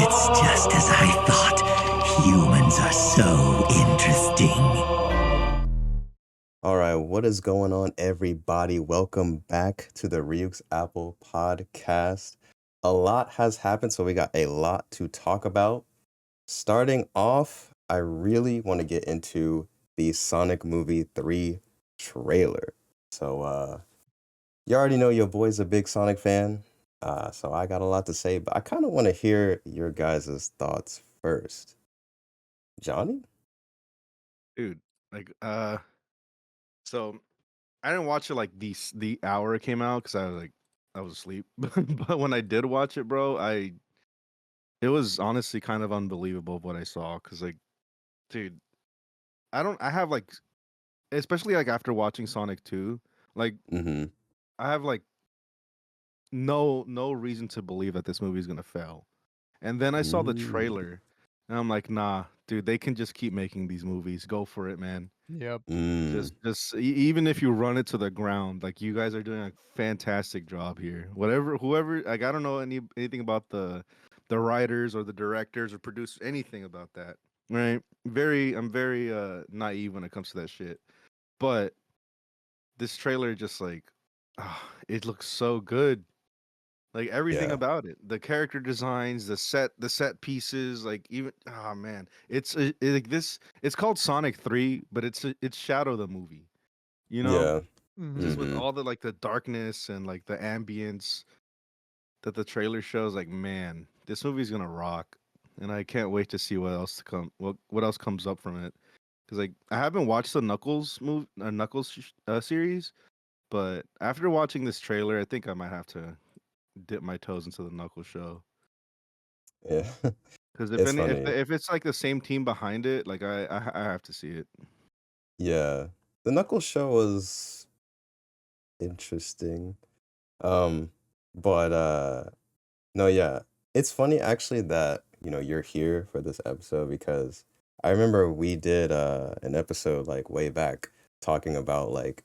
It's just as I thought. Humans are so interesting. All right, what is going on, everybody? Welcome back to the Ryuk's Apple podcast. A lot has happened, so we got a lot to talk about. Starting off, I really want to get into the Sonic Movie 3 trailer. So, you already know your boy's a big Sonic fan, so I got a lot to say, but I kind of want to hear your guys' thoughts first. Johnny? Dude, like so I didn't watch it like the hour it came out because I was asleep. But when I did watch it, bro, it was honestly kind of unbelievable what I saw. Cause like, dude, I have like, especially like after watching Sonic 2, like Mm-hmm. I have like no reason to believe that this movie is gonna fail. And then I saw the Mm, trailer, and I'm like, nah, dude, they can just keep making these movies. Go for it, man. Yep. mm, Even if you run it to the ground, like you guys are doing a fantastic job here. Whoever, like I don't know anything about the writers or the directors or producers, anything about that. Right? I'm very naive when it comes to that shit. But this trailer just like, it looks so good. Like everything yeah. about it, the character designs, the set pieces, like even oh man, like this. It's called Sonic 3, but it's Shadow the movie. You know, Yeah. Mhm. just with Mhm. all the like the darkness and like the ambience that the trailer shows. Like man, this movie's gonna rock, and I can't wait to see what else to come. What else comes up from it? Because like I haven't watched the Knuckles series, but after watching this trailer, I think I might have to dip my toes into the Knuckles show. Yeah. Because It's funny. if it's like the same team behind it, like I have to see it. Yeah. The Knuckles show was interesting. Um, but no, yeah. It's funny actually that, you're here for this episode because I remember we did an episode like way back talking about like,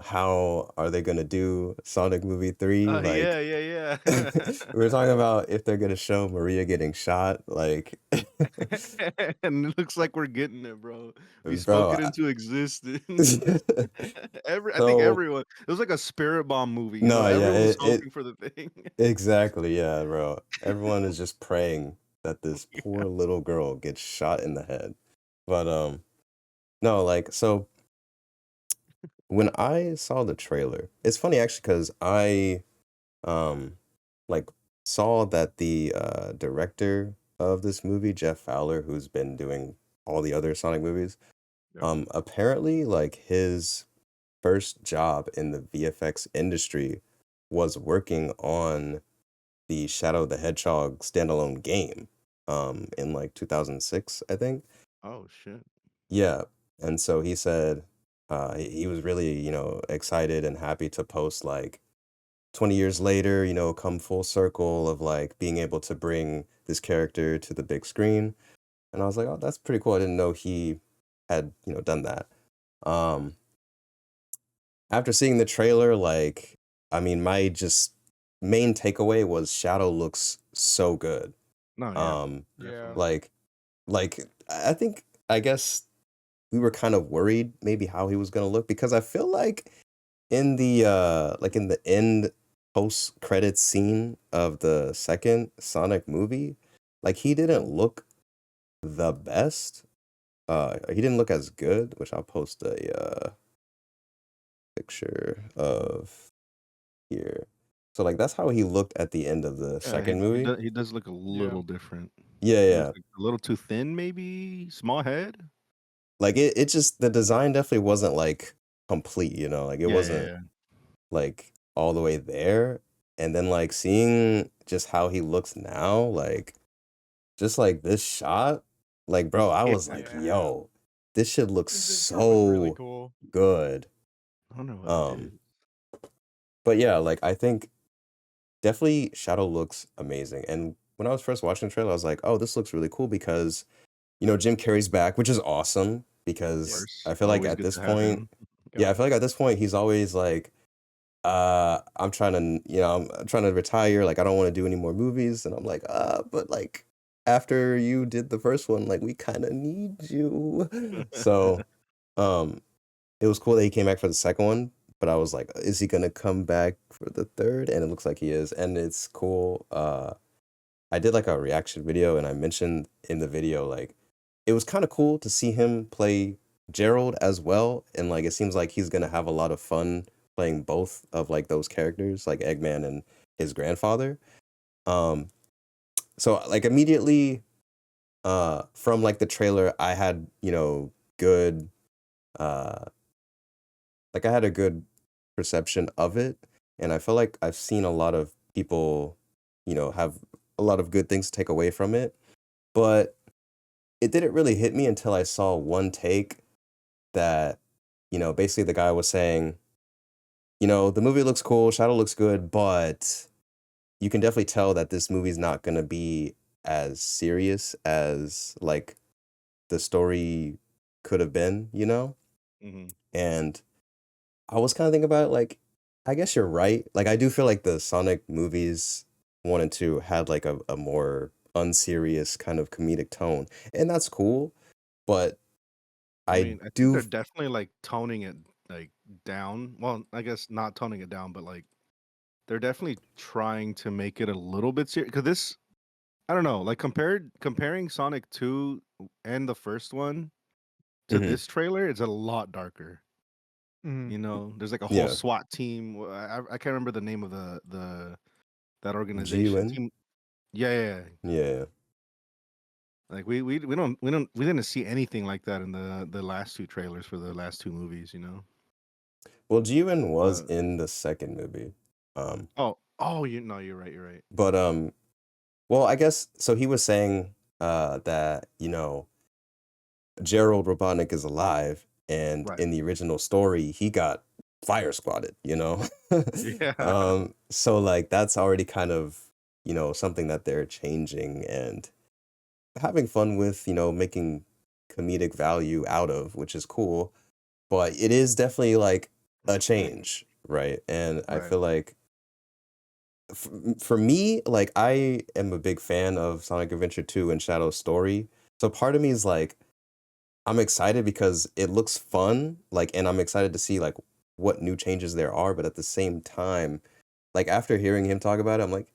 how are they gonna do Sonic Movie 3? Yeah, Like yeah, we yeah. were talking about if they're gonna show Maria getting shot, like And it looks like we're getting it, bro. We spoke bro. it into existence. I think So everyone. It was like a spirit bomb movie. You know, no, yeah, everyone was it hoping for the thing. exactly, yeah, bro. Everyone is just praying that this poor little girl gets shot in the head. But no, like so when I saw the trailer, it's funny actually because I like saw that the director of this movie, Jeff Fowler, who's been doing all the other Sonic movies, Yep. apparently like his first job in the VFX industry was working on the Shadow the Hedgehog standalone game in like 2006, I think. Oh shit. Yeah. And so he said he was really, excited and happy to post like 20 years later, come full circle of like being able to bring this character to the big screen. And I was like, oh, that's pretty cool. I didn't know he had, done that. Um, After seeing the trailer, like, I mean, my just main takeaway was Shadow looks so good. No, yeah, Um, Yeah. definitely. like, like I guess we were kind of worried maybe how he was gonna look because I feel like in the end post credit scene of the second Sonic movie, like he didn't look the best. He didn't look as good, which I'll post a picture of here. So like that's how he looked at the end of the Yeah, second movie. he does look a Yeah. little different. Yeah, He looks yeah. like a little too thin, maybe small head. Like it just the design definitely wasn't like complete, Like it Yeah, yeah, wasn't yeah. like all the way there. And then like seeing just how he looks now, like just like this shot, like bro, I was like, Yeah. yo, this shit looks This part was really so cool. good. I don't know what it Um, is. but yeah, like I think definitely Shadow looks amazing. And when I was first watching the trailer, I was like, oh, this looks really cool because, Jim Carrey's back, which is awesome Of because course, I feel like always at good this to have point, him. yeah, Yep. I feel like at this point he's always like I'm trying to, I'm trying to retire. Like, I don't want to do any more movies. And I'm like, but like, after you did the first one, like, we kind of need you. So, um, it was cool that he came back for the second one. But I was like, is he gonna come back for the third? And it looks like he is, and it's cool. I did like a reaction video, and I mentioned in the video like it was kind of cool to see him play Gerald as well, and like it seems like he's gonna have a lot of fun playing both of like those characters, like Eggman and his grandfather. Um, so like immediately, from like the trailer, I had good, uh, like I had a good perception of it, and I feel like I've seen a lot of people, have a lot of good things to take away from it, but it didn't really hit me until I saw one take that, basically the guy was saying, the movie looks cool, Shadow looks good, but you can definitely tell that this movie's not going to be as serious as like the story could have been, Hmm. And I was kind of thinking about it, like, I guess you're right. Like, I do feel like the Sonic movies 1 and 2 had like a more unserious kind of comedic tone, and that's cool. But I I mean, I think do. they're definitely like toning it like down. Well, I guess not toning it down, but like they're definitely trying to make it a little bit serious. Because this, I don't know, like comparing Sonic 2 and the first one to Mhm. this trailer, it's a lot darker. Mhm. There's like a whole Yeah, SWAT team. I can't remember the name of the that organization GUN. team. Yeah, yeah, yeah. Yeah. Like we didn't see anything like that in the last two trailers for the last two movies. Well, GUN was But in the second movie. Um, oh, you no, you're right, you're right. but well, I guess so. He was saying that Gerald Robotnik is alive, and Right. in the original story, he got fire squatted. Yeah. So like that's already kind of something that they're changing and having fun with, making comedic value out of, which is cool. But it is definitely like a change, right? And I Right. feel like for me, like I am a big fan of Sonic Adventure 2 and Shadow's story. So part of me is like I'm excited because it looks fun, like, and I'm excited to see like what new changes there are, but at the same time, like after hearing him talk about it, I'm like,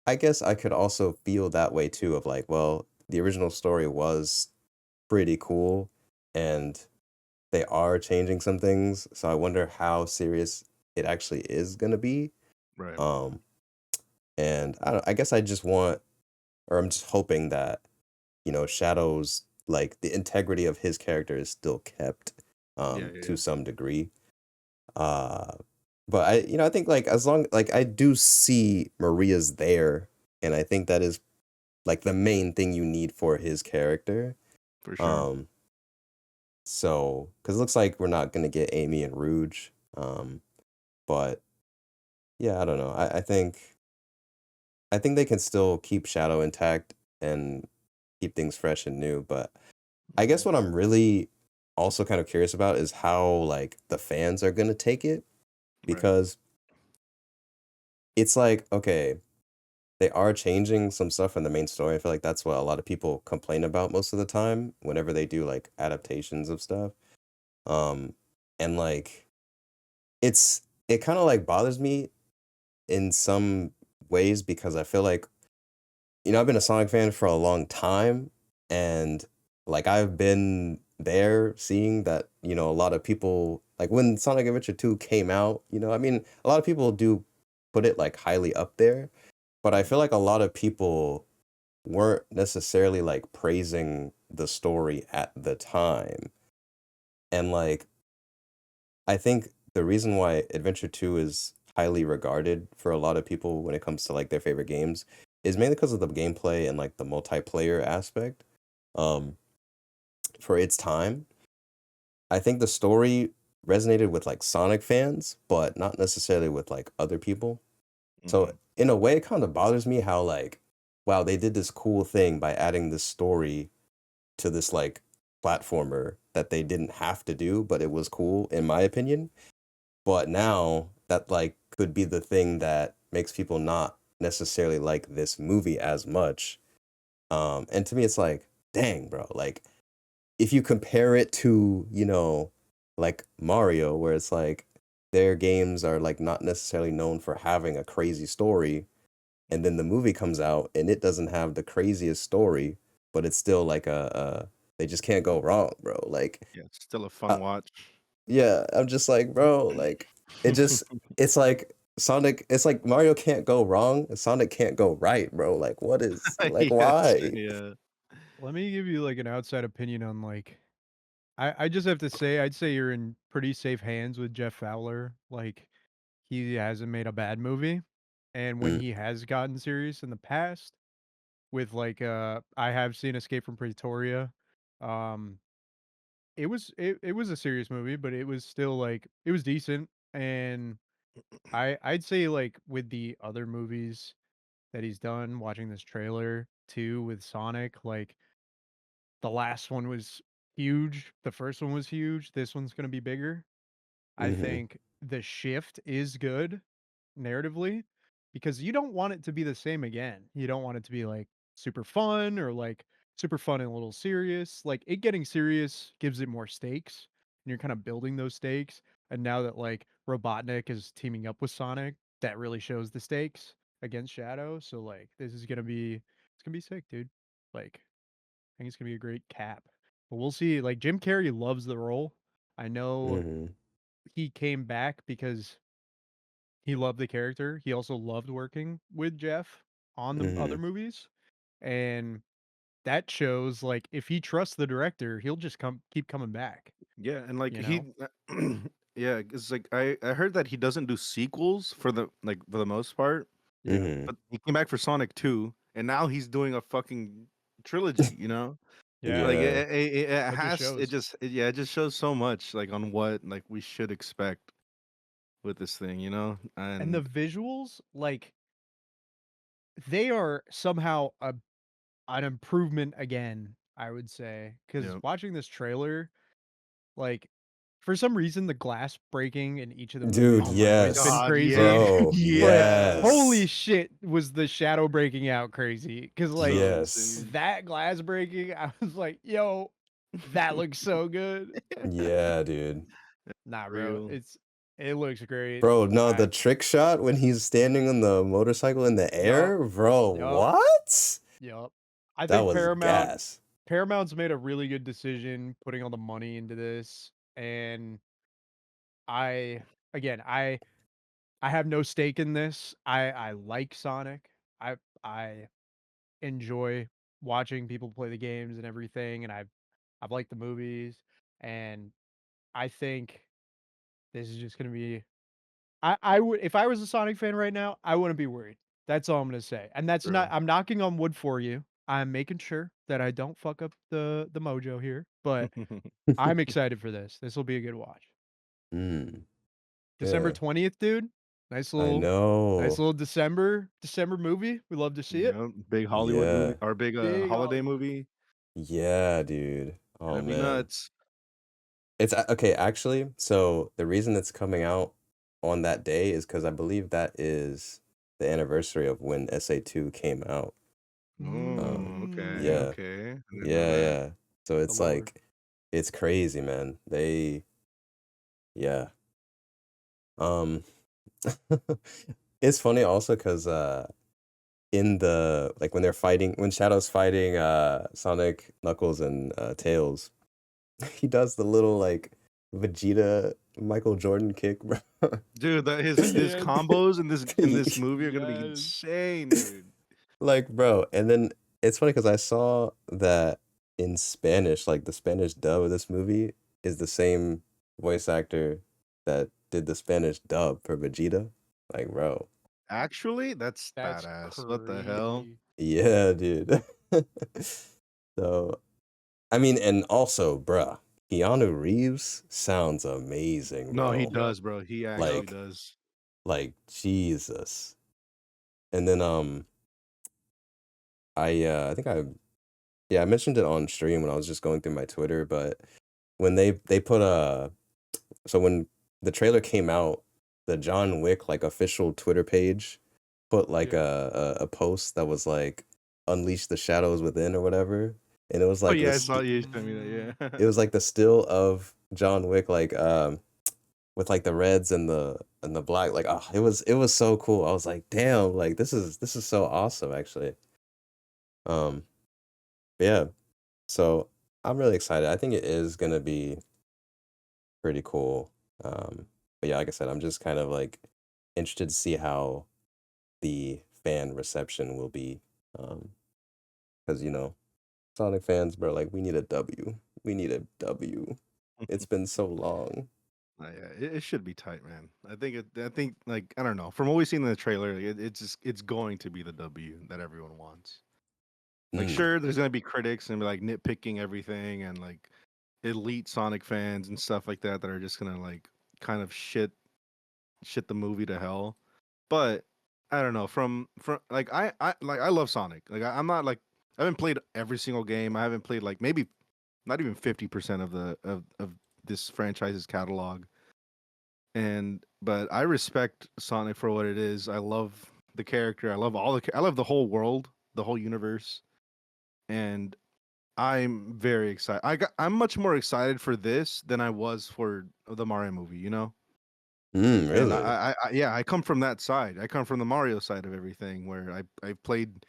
I guess I could also feel that way too of like, well, the original story was pretty cool and they are changing some things, so I wonder how serious it actually is gonna be. Right. Um, and I guess I just want, or I'm just hoping that Shadow's like the integrity of his character is still kept Yeah, yeah, to yeah. some degree. Uh but I think like as long like I do see Maria's there, and I think that is like the main thing you need for his character. For sure. Um so cuz it looks like we're not going to get Amy and Rouge. But yeah, I don't know. I think they can still keep Shadow intact and keep things fresh and new, but I guess Mhm. what I'm really also kind of curious about is how like the fans are gonna take it, Right. because it's like, okay, they are changing some stuff in the main story. I feel like that's what a lot of people complain about most of the time whenever they do like adaptations of stuff. Um and like it kind of like bothers me in some ways because I feel like I've been a Sonic fan for a long time, and like I've been there seeing that, a lot of people like when Sonic Adventure 2 came out, I mean, a lot of people do put it like highly up there, but I feel like a lot of people weren't necessarily like praising the story at the time. And like I think the reason why Adventure 2 is highly regarded for a lot of people when it comes to like their favorite games is mainly because of the gameplay and like the multiplayer aspect. Um, for its time, I think the story resonated with like Sonic fans, but not necessarily with like other people. So Mhm. in a way, it kind of bothers me how like, wow, they did this cool thing by adding this story to this like platformer that they didn't have to do, but it was cool in my opinion. But now that like could be the thing that makes people not necessarily like this movie as much. And to me, it's like, dang, bro, like if you compare it to, like Mario, where it's like their games are like not necessarily known for having a crazy story, and then the movie comes out and it doesn't have the craziest story, but it's still like they just can't go wrong, bro. Like, Yeah, it's still a fun uh, watch. yeah, I'm just like, bro, like it just it's like Sonic, it's like Mario can't go wrong, and Sonic can't go right, bro. Like, what is like Yes, why? yeah. Let me give you like an outside opinion on like I just have to say I'd say you're in pretty safe hands with Jeff Fowler. Like he hasn't made a bad movie. And when Mm, he has gotten serious in the past with like I have seen Escape from Pretoria. Um it was a serious movie, but it was still like it was decent. And I'd say like with the other movies that he's done, watching this trailer too with Sonic, like the last one was huge. The first one was huge. This one's gonna be bigger. I mm-hmm, think the shift is good narratively because you don't want it to be the same again. You don't want it to be like super fun or like super fun and a little serious. Like it getting serious gives it more stakes and you're kind of building those stakes. And now that like Robotnik is teaming up with Sonic, that really shows the stakes against Shadow. So like this is it's gonna be sick, dude. Like I think it's gonna be a great cap. But we'll see. Like Jim Carrey loves the role. I know mm-hmm, he came back because he loved the character. He also loved working with Jeff on the mm-hmm. other movies. And that shows like if he trusts the director, he'll just keep coming back, Yeah, and like you he know? yeah, it's like I heard that he doesn't do sequels for the like for the most part, Yeah. Mm-hmm. but he came back for Sonic 2 and now he's doing a fucking trilogy, you know? Yeah. Like Yeah. it That just has it shows. just it, yeah, it just shows so much like on what like we should expect with this thing, you know? And the And visuals, like they are somehow an improvement again, I would say. Cause yeah. watching this trailer, like for some reason the glass breaking in each of the movies Dude, Oh has my always been yes. god, crazy. yeah. Bro, But Yes. holy yes. shit, was the shadow breaking out crazy? Because like So Yes. insane. that glass breaking, I was like, yo, that looks so good. Yeah, dude. Nah, bro, Real. it looks great. Bro, no, I the trick shot when he's standing on the motorcycle in the yup, air, bro, yup, what? yup. I That think was gas. Paramount's made a really good decision putting all the money into this, and I again I have no stake in this. I like Sonic. I enjoy watching people play the games and everything, and I've liked the movies, and I think this is just gonna be. I would if I was a Sonic fan right now, I wouldn't be worried. That's all I'm gonna say, and that's not. True. I'm knocking on wood for you. I'm making sure that I don't fuck up the mojo here, but I'm excited for this. This will be a good watch. Mm, December yeah, 20th, dude. I Nice know. little December movie. We love to see it. Yeah, big Hollywood movie Yeah. or big Big holiday Hollywood. movie. Yeah, dude. Oh Gonna be man. nuts. Okay, actually, so the reason it's coming out on that day is because I believe that is the anniversary of when SA2 came out. Oh, okay, Mm, Yeah, okay. I didn't know yeah, that. yeah. So the it's lore. like it's crazy, man. Yeah. Um it's funny also because in the like when they're fighting when Shadow's fighting Sonic, Knuckles, and Tails, he does the little like Vegeta Michael Jordan kick, bro. Dude, that his Yeah, combos in this movie are gonna be yes. insane, dude. Like, bro, and then it's funny because I saw that in Spanish, like the Spanish dub of this movie is the same voice actor that did the Spanish dub for Vegeta. Like, bro, Actually, that's That's badass. What the hell? crazy. yeah, dude. So, I mean, and also, bruh, Keanu Reeves sounds amazing, No, he bro. Yup. does, bro. He Yup. actually Like, does. like Jesus. And then, I think yeah, I mentioned it on stream when I was just going through my Twitter, but when they put so when the trailer came out, the John Wick like official Twitter page put like Yeah. a post that was like unleash the shadows within or whatever, and it was Oh like yeah, I this. saw you sent me that. It Yeah. was like the still of John Wick like with like the reds and the black like oh it was so cool. I was like damn like this is so awesome actually. Um yeah, so I'm really excited. I think it is gonna be pretty cool. But yeah, like I said, I'm just kind of like interested to see how the fan reception will be. Because Sonic fans, bro, like we need a W. We need a W. It's been so long. Yeah, it should be tight, man. I think like I don't know. From what we've seen in the trailer, it's going to be the W that everyone wants. Like, Mm, sure, there's gonna be critics and be like nitpicking everything and like elite Sonic fans and stuff like that that are just gonna like kind of shit the movie to hell. But I don't know. From like I love Sonic. Like I'm not like I haven't played every single game. I haven't played like maybe not even 50% of of this franchise's catalog. And but I respect Sonic for what it is. I love the character. I love the whole world, the whole universe, and I'm very excited. I'm much more excited for this than I was for the Mario movie. You know, and really? yeah, I come from that side. I come from the Mario side of everything, where I played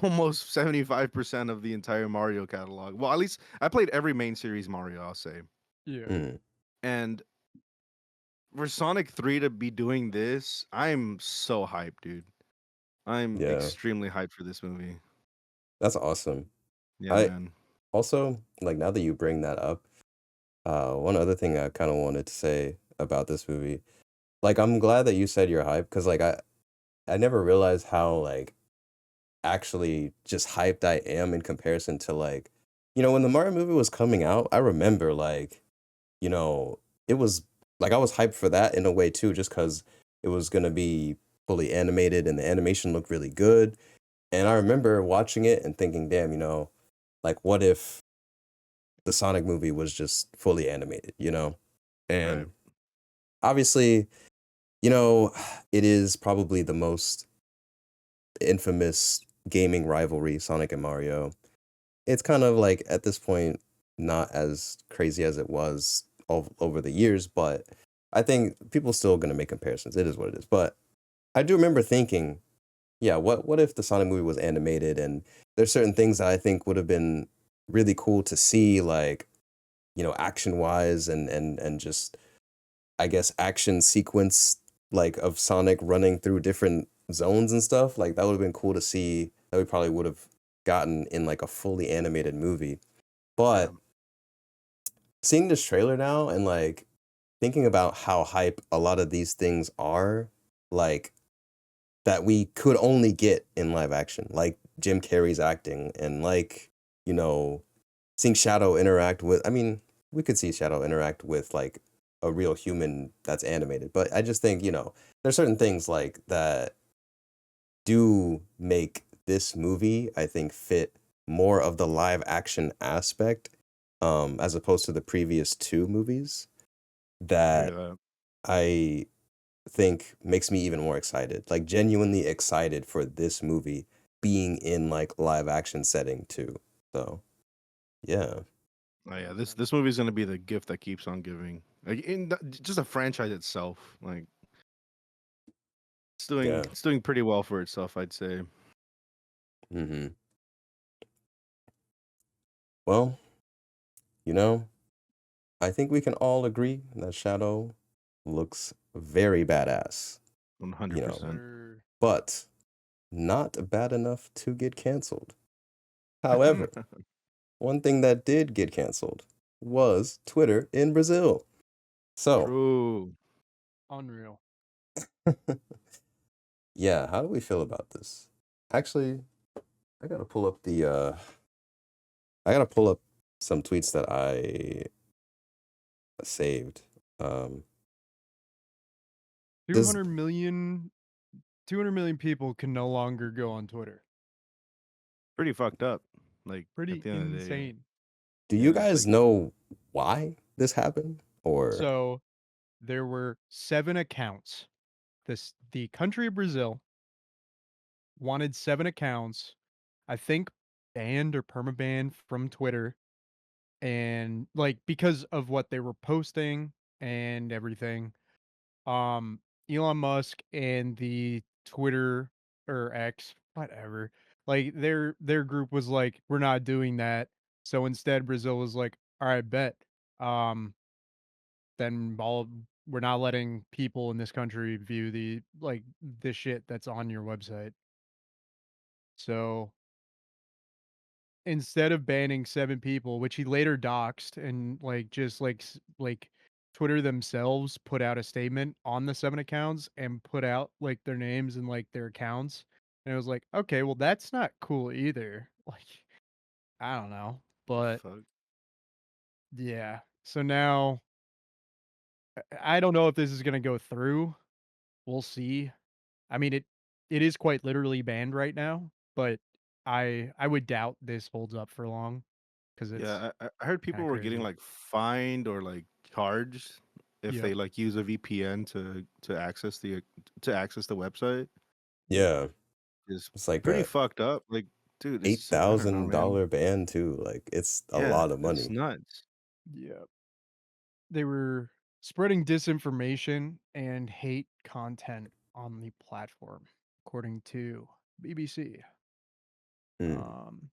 almost 75% of the entire Mario catalog. Well, at least I played every main series Mario. I'll say, Yeah. Mm, and for Sonic 3 to be doing this, I'm so hyped, dude. I'm yeah, extremely hyped for this movie. that's awesome. Yeah, I man. also like now that you bring that up, one other thing I kind of wanted to say about this movie. Like I'm glad that you said you're hyped because like I never realized how like actually just hyped I am in comparison to like, when the Mario movie was coming out, I remember like, you know, it was like I was hyped for that in a way too, just because it was gonna be fully animated and the animation looked really good. And I remember watching it and thinking, damn, like what if the Sonic movie was just fully animated? Right. And obviously, you know, it is probably the most infamous gaming rivalry, Sonic and Mario. It's kind of like at this point not as crazy as it was all over the years, but I think people still gonna make comparisons. It is what it is. But I do remember thinking, yeah, what if the Sonic movie was animated and there's certain things that I think would have been really cool to see, like, action wise and just I guess action sequence like of Sonic running through different zones and stuff. Like that would have been cool to see that we probably would have gotten in like a fully animated movie. Yeah. But seeing this trailer now and like thinking about how hype a lot of these things are, like that we could only get in live action, like Jim Carrey's acting and like, you know, seeing Shadow interact with, I mean, we could see Shadow interact with like a real human that's animated, but I just think, there's certain things like that do make this movie, I think, fit more of the live action aspect, as opposed to the previous two movies I hear that that. I think makes me even more excited. Like genuinely excited for this movie being in like live action setting too. So yeah, Oh yeah, this movie is gonna be the gift that keeps on giving. Like just a franchise itself, like yeah. it's doing pretty well for itself, I'd say. hmm Well, you know, I think we can all agree that Shadow looks very badass, One you hundred Yes, know, percent. sir. but not bad enough to get canceled. However, one thing that did get canceled was Twitter in Brazil. So, True. Unreal. yeah, how do we feel about this? Actually, I gotta pull up I gotta pull up some tweets that I saved. Um, Two does hundred million, 200 million people can no longer go on Twitter. Pretty fucked up. Like at Pretty the end of the day, insane. do you yeah. guys Like know why this happened? Or So there were 7 accounts. The country of Brazil wanted 7 accounts, I think banned or permabanned from Twitter, and, like, because of what they were posting and everything. Um, Elon Musk and the Twitter or X, whatever, like, their group was like, "We're not doing that." So instead, Brazil was like, "Alright, bet. Um, then all we're not letting people in this country view the shit that's on your website." So instead of banning 7 people, which he later doxed and, like, just, like, Twitter themselves put out a statement on the 7 accounts and put out, like, their names and, like, their accounts, and it was like, "Okay, well, that's not cool either." Like, I don't know, but Fuck. yeah. So now I don't know if this is gonna go through. We'll see. I mean, it is quite literally banned right now, but I would doubt this holds up for long because it's Yeah, I heard people kinda were getting crazy. like fined or like charged if Yep. they like use a VPN to access the website. Yeah, Is it's like pretty a fucked up. Like, dude, eight it's I don't know, thousand man. dollar ban too. Like it's a Yeah, lot of it's money. nuts. Yep. They were spreading disinformation and hate content on the platform, according to BBC. Mm, Um,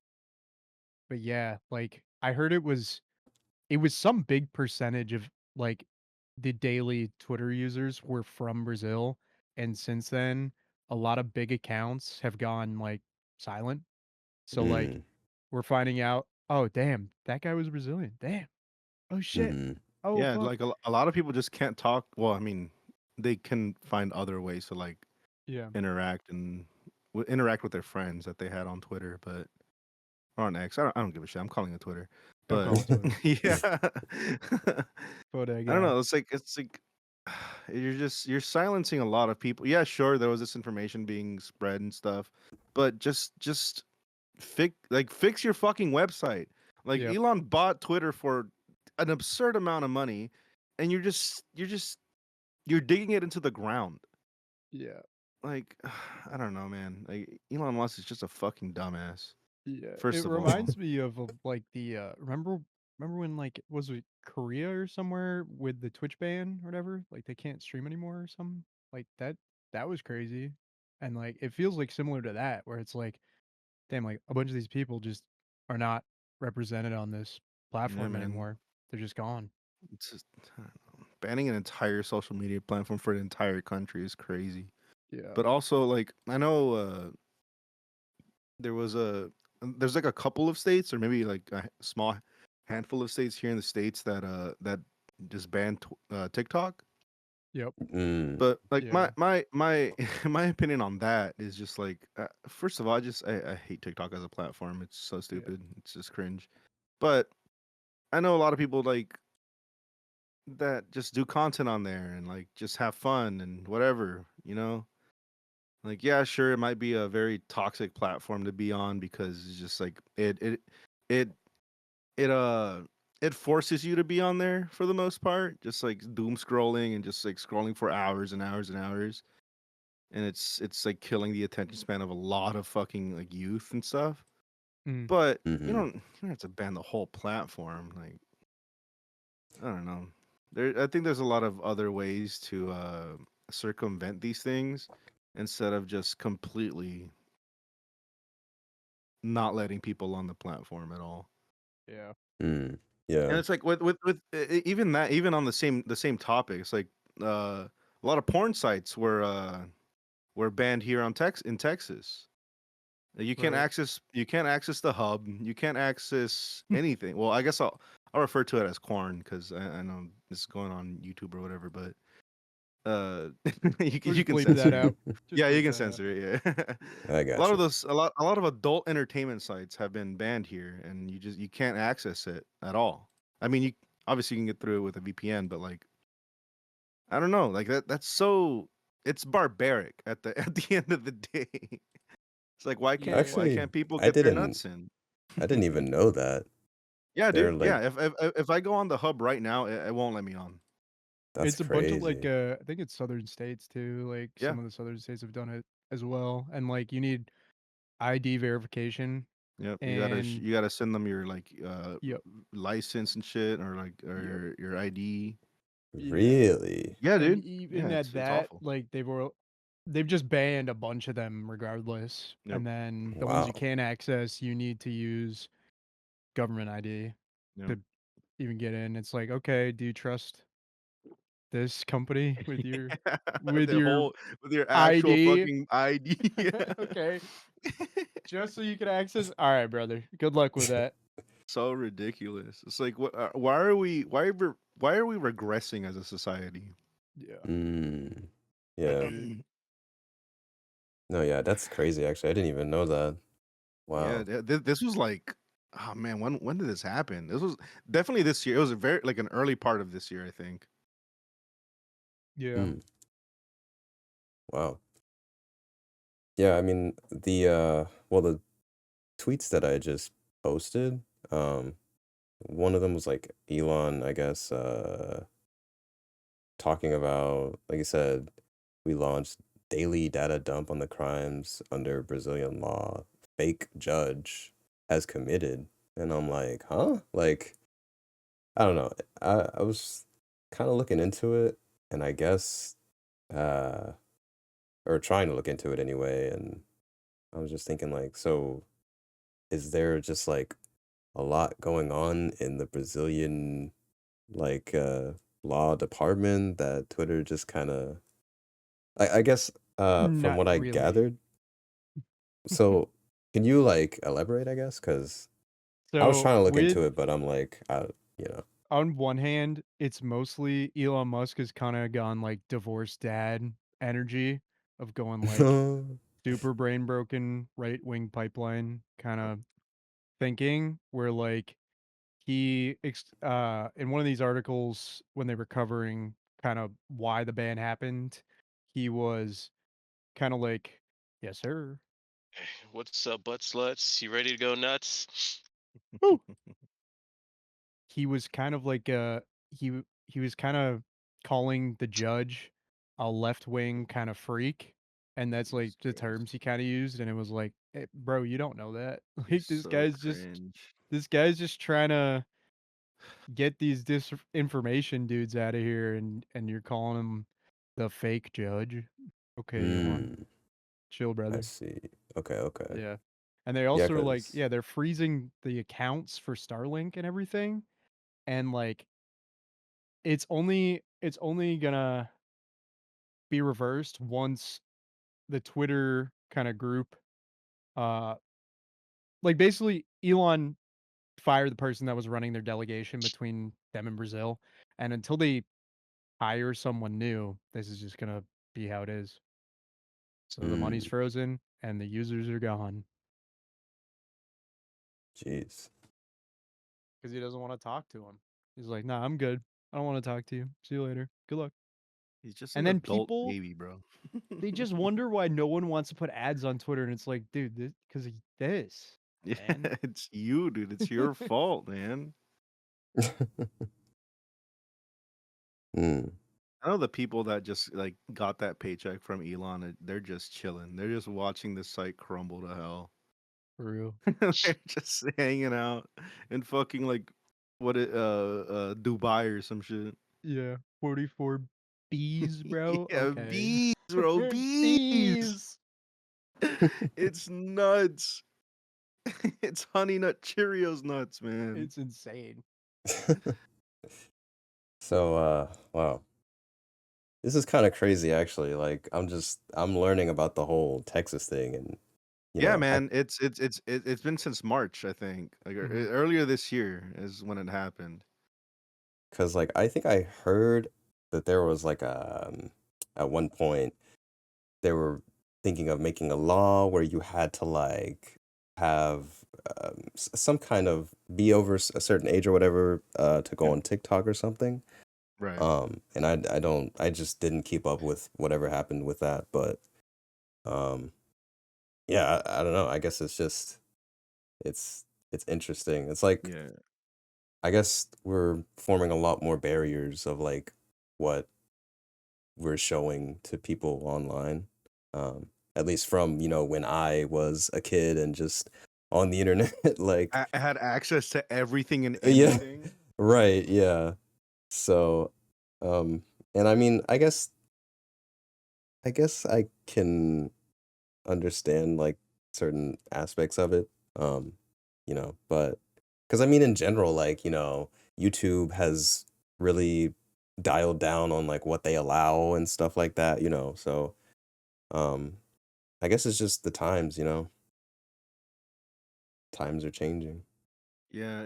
but yeah, like I heard it was some big percentage of like the daily Twitter users were from Brazil, and since then, a lot of big accounts have gone like silent. So like mm, we're finding out, oh damn, that guy was Brazilian. Damn. Oh shit. mhm, Oh Yeah, fuck. like a lot of people just can't talk. Well, I mean, they can find other ways to like Yeah. interact and interact with their friends that they had on Twitter, but or on X. I don't give a shit. I'm calling it Twitter, Don't but call it Twitter. yeah. I don't Bodega. know. It's like you're silencing a lot of people. Yeah, sure, there was this information being spread and stuff, but just fix your fucking website. Like Yep. Elon bought Twitter for an absurd amount of money, and you're digging it into the ground. Yeah. Like I don't know, man. Like Elon Musk is just a fucking dumbass. Yeah. It First of all, reminds me of like remember when like was it Korea or somewhere with the Twitch ban or whatever? Like they can't stream anymore or something? Like that was crazy. And like it feels like similar to that where it's like, damn, like a bunch of these people just are not represented on this yeah, platform man. anymore. They're just gone. It's just I don't know. Banning an entire social media platform for an entire country is crazy. Yeah. But also, like, I know there was there's like a couple of states, or maybe like a small handful of states here in the states that just banned TikTok. Yep. mm, But like Yeah. my my opinion on that is just like first of all, I hate TikTok as a platform. It's so Yeah. stupid. It's just cringe. But I know a lot of people like that just do content on there and like just have fun and whatever, you know? Like, yeah, sure, it might be a very toxic platform to be on because it's just like it it it forces you to be on there for the most part, just like doom scrolling and just like scrolling for hours and hours and hours. And it's like killing the attention span of a lot of fucking like youth and stuff. Mm. But mhm. you don't have to ban the whole platform. Like, I don't know. I think there's a lot of other ways to circumvent these things instead of just completely not letting people on the platform at all. Yeah. Mm, And yeah. it's like even that, even on the same topic, it's like a lot of porn sites were banned here in Texas. Right. You can't access the hub. You can't access anything. Well, I guess I'll refer to it as corn because I know this is going on YouTube or whatever, but uh We'll you just can bleep that censor it. out. Just Yeah, you bleep can that out. censor it. Yeah. Yeah. I A lot got of you. those a lot of adult entertainment sites have been banned here, and you can't access it at all. I mean, you obviously you can get through it with a VPN, but like I don't know, like that's so it's barbaric at the at the end of the day. It's like Yeah. why Actually, can't people I get their didn't nuts in? I didn't even know that. Yeah, They're dude. like Yeah, if I go on the hub right now, it won't let me on. That's It's a bunch of like crazy. I think it's southern states too. Like Yeah. some of the southern states have done it as well. And like you need ID verification Yep. and You gotta send them your like yep, license and shit, or like yep, your ID. yeah. Really? Yeah, And dude. even Yeah, at it's that, awful. like they've just banned a bunch of them regardless. Yep. And then the ones you Wow. can access, you need to use government ID Yep. to even get in. It's like, okay, do you trust this company Yeah, with the your whole with your actual ID? fucking ID. Yeah. Okay, just so you can access. All right, brother. Good luck with that. So ridiculous. It's like, what? Why are we regressing as a society? Yeah, Mm. Yeah. dude. No, yeah, that's crazy actually. I didn't even know that. Yeah, Wow. this was like, oh man, when did this happen? This was definitely this year. It was a very like an early part of this year, I think. Yeah. Mm. Wow. Yeah, I mean the tweets that I just posted, one of them was like Elon, I guess, talking about, like you said, we launched daily data dump on the crimes under Brazilian law. Fake judge has committed. And I'm like, huh? Like, I don't know. I was kind of looking into it, and I guess, uh, or trying to look into it anyway. And I was just thinking, like, so is there just like a lot going on in the Brazilian, like, law department that Twitter just kind of, I guess, from Not what I really. gathered. So can you like elaborate, I guess? Because I was So trying to look into with it, but I'm like, you on one hand, it's mostly Elon Musk has kind of gone like divorced dad energy of going like know. super brain broken right wing pipeline kind of thinking where like in one of these articles when they were covering kind of why the ban happened, he was kind of like, yes sir. What's up, butt sluts? You ready to go nuts? Woo! He was kind of like he was kind of calling the judge a left wing kind of freak, and that's like Jesus the Christ. terms he kind of used, and it was like, bro, you don't know that. It's Like so cringe. this guy's just trying to get these disinformation dudes out of here, and you're calling him the fake judge. Okay, Elon, Mm, chill, I brother. see. Okay, okay. Yeah, and they Yeah, also are like, because yeah, they're freezing the accounts for Starlink and everything, and like it's only gonna be reversed once the Twitter kind of group, uh, like basically Elon fired the person that was running their delegation between them and Brazil, and until they hire someone new, this is just gonna be how it is. So the money's mm, frozen and the users are gone jeez. because he doesn't want to talk to him. He's like, "Nah, I'm good. I don't want to talk to you. See you later. Good luck." He's just And an then adult people baby, bro. they just wonder why no one wants to put ads on Twitter, and it's like, dude, because of this, Yeah, man. it's you, dude. It's your fault, man. Mm, I know the people that just like got that paycheck from Elon, they're just chilling. They're just watching the site crumble to hell. For real. They're just hanging out in fucking like Dubai or some shit. Yeah, 44 Bs, bro. Yeah, Okay. bees, bro, bees. Bees. It's nuts. It's honey nut Cheerios nuts, man. It's insane. So, wow. This is kind of crazy, actually. Like, I'm learning about the whole Texas thing, and Yeah, I, man. It's been since March, I think. Like Mhm. earlier this year is when it happened. cause like I think I heard that there was like at one point they were thinking of making a law where you had to like have some kind of be over a certain age or whatever to go Yeah. on TikTok or something. Right. And I just didn't keep up with whatever happened with that, but um yeah, I don't know. I guess it's just it's interesting. It's like Yeah. I guess we're forming a lot more barriers of like what we're showing to people online. At least from, when I was a kid and just on the internet, like, I had access to everything and yeah, anything. right, yeah. So, um, and I mean, I guess I can understand like certain aspects of it. Um, but because I mean, in general, like, YouTube has really dialed down on like what they allow and stuff like that, so um, I guess it's just the times. Times are changing. Yeah,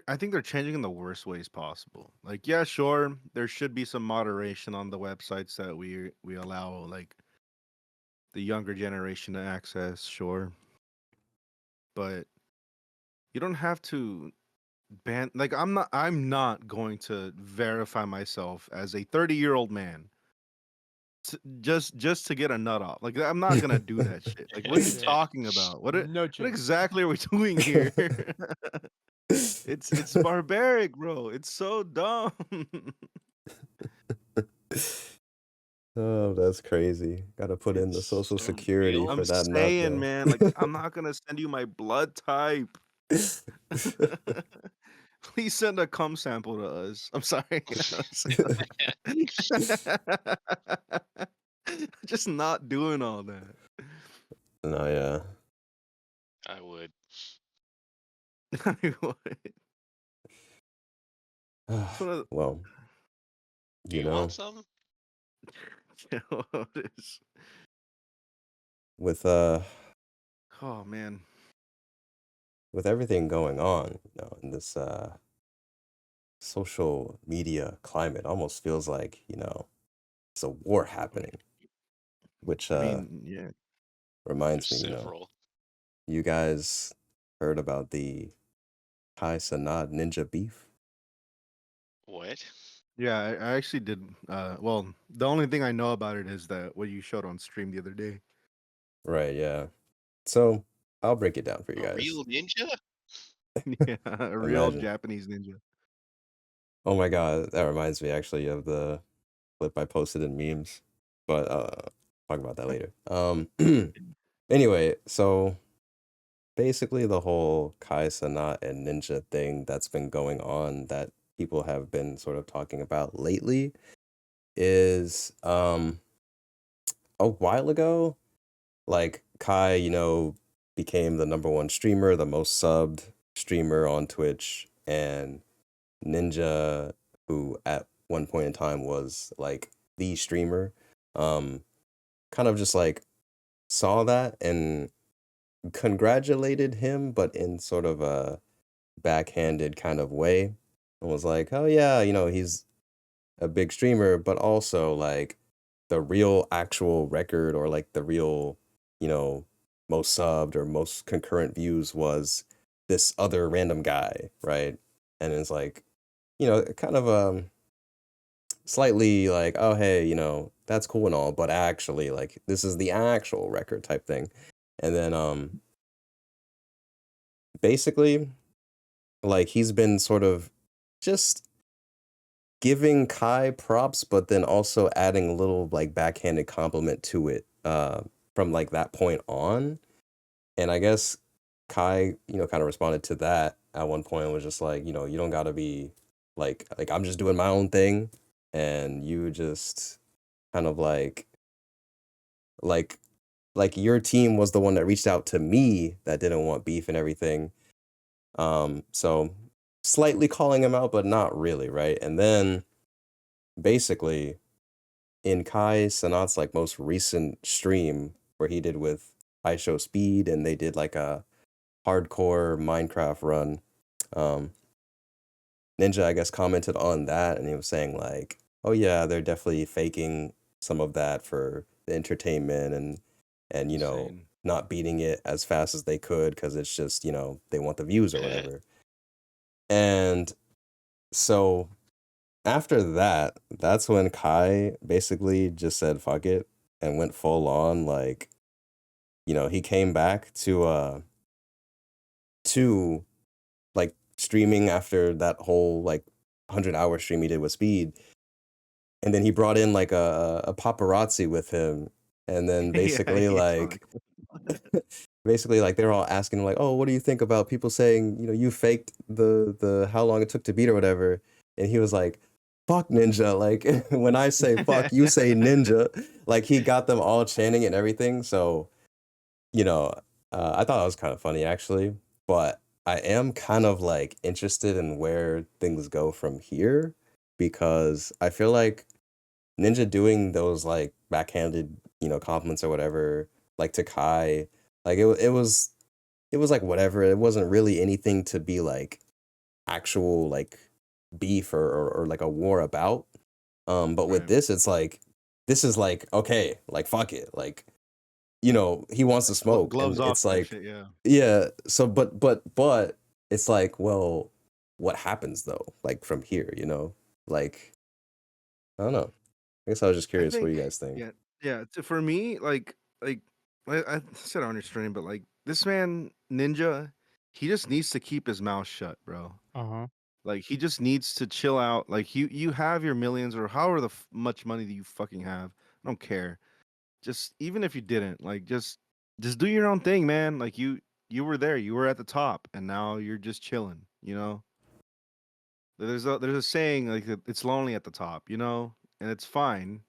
I think they're changing in the worst ways possible. Like, yeah, sure, there should be some moderation on the websites that we allow like the younger generation to access, sure, but you don't have to ban. Like, I'm not going to verify myself as a 30-year-old man just to get a nut off. Like, I'm not gonna do that shit. Like, what are you Yeah. talking about? No What chance. exactly are we doing here? It's barbaric, bro. It's so dumb. Oh, that's crazy. Gotta put in the It's social Some security real. I'm for that nut, saying, though. man, like, I'm not gonna send you my blood type. Please send a cum sample to us. I'm sorry. Just not doing all that. No, yeah. I would. I would. It's one of Well, Do you you want know, some? the, what is, with oh man. with everything going on, in this social media climate, almost feels like, it's a war happening, which I mean, yeah. reminds There's me, several. you guys heard about the Kai Cenat ninja beef? What? Yeah, I actually did. Well, the only thing I know about it is that what you showed on stream the other day. Right, yeah. So I'll break it down for you A guys. real ninja? Yeah, a real Imagine. Japanese ninja. Oh my God, that reminds me actually of the clip I posted in memes, but talk about that later. Anyway, so basically the whole Kai Cenat and ninja thing that's been going on that people have been sort of talking about lately is a while ago, like Kai, became the number one streamer, the most subbed streamer on Twitch, and Ninja, who at one point in time was like the streamer, um, kind of just like saw that and congratulated him, but in sort of a backhanded kind of way, and was like, "Oh yeah, he's a big streamer, but also like the real actual record or like the real, you know, most subbed or most concurrent views was this other random guy, right?" And it's like, kind of slightly like, "Oh hey, that's cool and all, but actually like this is the actual record" type thing. And then basically like he's been sort of just giving Kai props, but then also adding a little like backhanded compliment to it from like that point on. And I guess Kai, kind of responded to that at one point and was just like, you don't gotta be like I'm just doing my own thing, and you just kind of like like your team was the one that reached out to me that didn't want beef and everything. So slightly calling him out, but not really, right? And then basically in Kai Cenat's like most recent stream where he did with iShowSpeed and they did like a hardcore Minecraft run. Um, Ninja, I guess, commented on that and he was saying like, "Oh yeah, they're definitely faking some of that for the entertainment and Insane. not beating it as fast as they could because it's just they want the views or whatever." And so after that, that's when Kai basically just said fuck it and went full on like, he came back to like streaming after that whole like 100-hour stream he did with Speed. and then he brought in like a paparazzi with him, and then Yeah, basically he's like basically like they're all asking him like, oh, what do you think about people saying, you faked the how long it took to beat or whatever, and he was like, fuck ninja, like when I say fuck, you say ninja, like he got them all chanting and everything. So you know, I thought that was kind of funny actually, but I am kind of like interested in where things go from here because I feel like Ninja doing those like backhanded, compliments or whatever, like to Kai, like it was like whatever. It wasn't really anything to be like actual like beef or like a war about. But with right. this, it's like this is like okay, like fuck it, like he wants to smoke, Gloves and off it's type like shit. Yeah. yeah. So but it's like well, what happens though? Like from here, like I don't know. I guess I was just I curious what think, you guys think. yeah, yeah. For me, like I said on your stream, but like this man Ninja, he just needs to keep his mouth shut, bro. Uh-huh. Like he just needs to chill out. Like you have your millions or however much money that you fucking have. I don't care. Just even if you didn't, like just do your own thing, man. Like you were there, you were at the top, and now you're just chilling. There's a saying like that it's lonely at the top, and it's fine.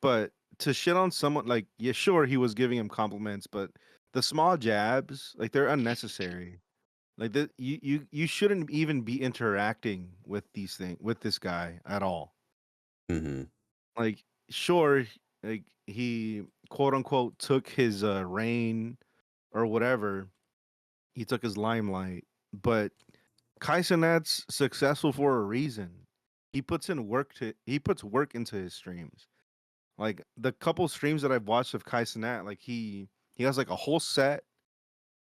But to shit on someone like yeah, sure he was giving him compliments, but the small jabs like they're unnecessary. Like you shouldn't even be interacting with this guy at all. Mm-hmm. Like sure, like he quote unquote took his reign or whatever. He took his limelight, but Kai Cenat's successful for a reason. He puts work into his streams. Like the couple streams that I've watched of Kai Cenat, like he has like a whole set.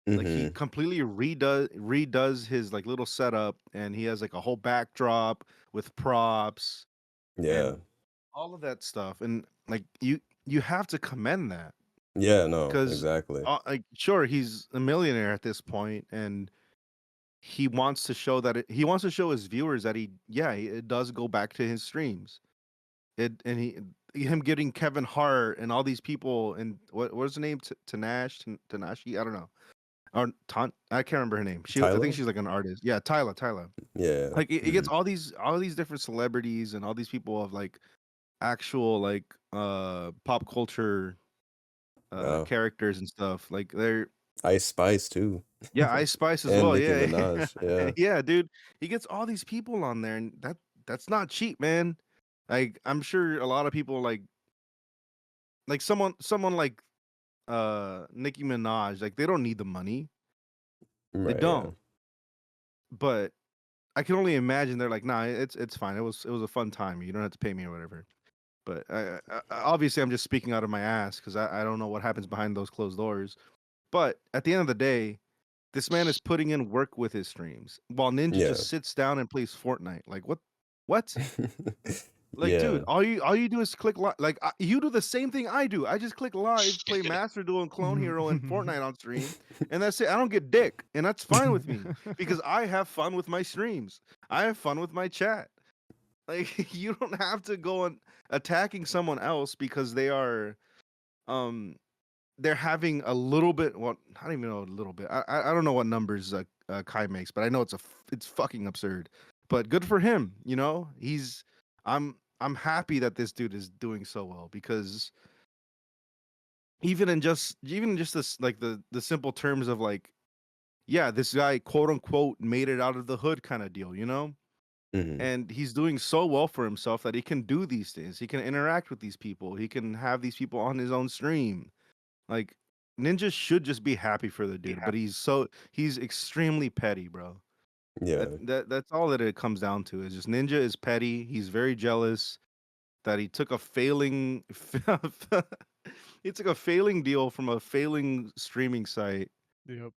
Like he Mm-hmm. completely redoes his like little setup, and he has like a whole backdrop with props Yeah. and all of that stuff. And like you have to commend that Yeah, no, because exactly. like sure he's a millionaire at this point, and he wants to show his viewers that it does go back to his streams. Him getting Kevin Hart and all these people and what's the name Tanashi, I don't know, or I can't remember her name. I think Tyler? she's like an artist. Yeah, Tyler. Yeah. Like it Mm-hmm. gets all these different celebrities and all these people of like actual like pop culture Yeah. characters and stuff. Like they're Ice Spice too. yeah, Ice Spice as And well. Nicki Yeah, Minaj. Yeah. yeah, dude. He gets all these people on there, and that's not cheap, man. Like I'm sure a lot of people like someone like Nicki Minaj, like they don't need the money. They Right, yeah. don't. But I can only imagine they're like, nah, it's fine. It was a fun time. You don't have to pay me or whatever. But obviously, I'm just speaking out of my ass because I don't know what happens behind those closed doors. But at the end of the day, this man is putting in work with his streams while Ninja Yeah. just sits down and plays Fortnite. Like what? What? Like, Yeah. dude, all you do is click live. Like, you do the same thing I do. I just click live, play Master Duel and Clone Hero and Fortnite on stream, and that's it. I don't get dick, and that's fine with me because I have fun with my streams. I have fun with my chat. Like, you don't have to go on attacking someone else because um, they're having a little bit. Well, I don't even know a little bit. I don't know what numbers Kai makes, but I know it's fucking absurd. But good for him. I'm happy that this dude is doing so well because even in just this like the simple terms of like yeah, this guy quote unquote made it out of the hood kind of deal. Mm-hmm. And he's doing so well for himself that he can do these things. He can interact with these people. He can have these people on his own stream. Like Ninja should just be happy for the dude, but he's extremely petty, bro. That, Yeah. that that's all that it comes down to is just Ninja is petty. He's very jealous that he took a failing he took a failing deal from a failing streaming site, Yep.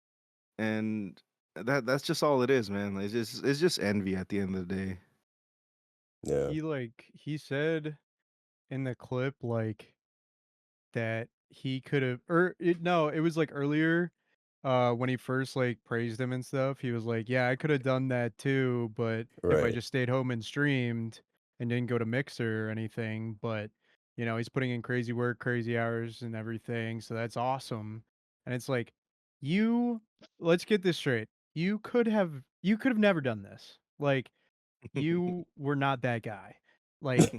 and that's just all it is, man. It's just envy at the end of the day. Yeah. He said in the clip like that he could have or no, it was like earlier when he first like praised him and stuff. He was like, "Yeah, I could have done that too, but if I Right. just stayed home and streamed, and didn't go to Mixer or anything, but he's putting in crazy work, crazy hours and everything. So that's awesome. And it's like, you let's get this straight. You could have never done this. Like, you were not that guy. Like,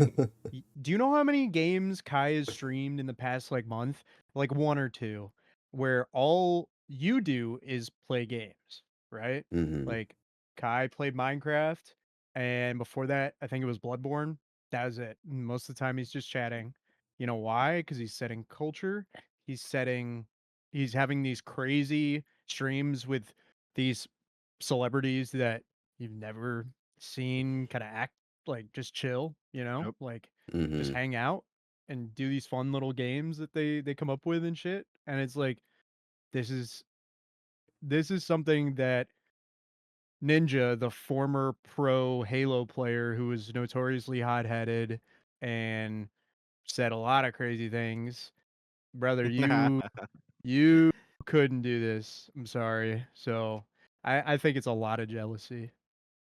do you know how many games Kai has streamed in the past like month? Like one or two, where all you do is play games, right? Hmm. Like, Kai played Minecraft, and before that, I think it was Bloodborne. That was it. Most of the time, he's just chatting. You know why? Because he's setting culture. He's setting. He's having these crazy streams with these celebrities that you've never seen kind of act like just chill, Yep. like just Hmm. hang out and do these fun little games that they come up with and shit. And it's like, this is something that Ninja, the former pro Halo player who was notoriously hot-headed and said a lot of crazy things, brother, you couldn't do this. I'm sorry. So I think it's a lot of jealousy.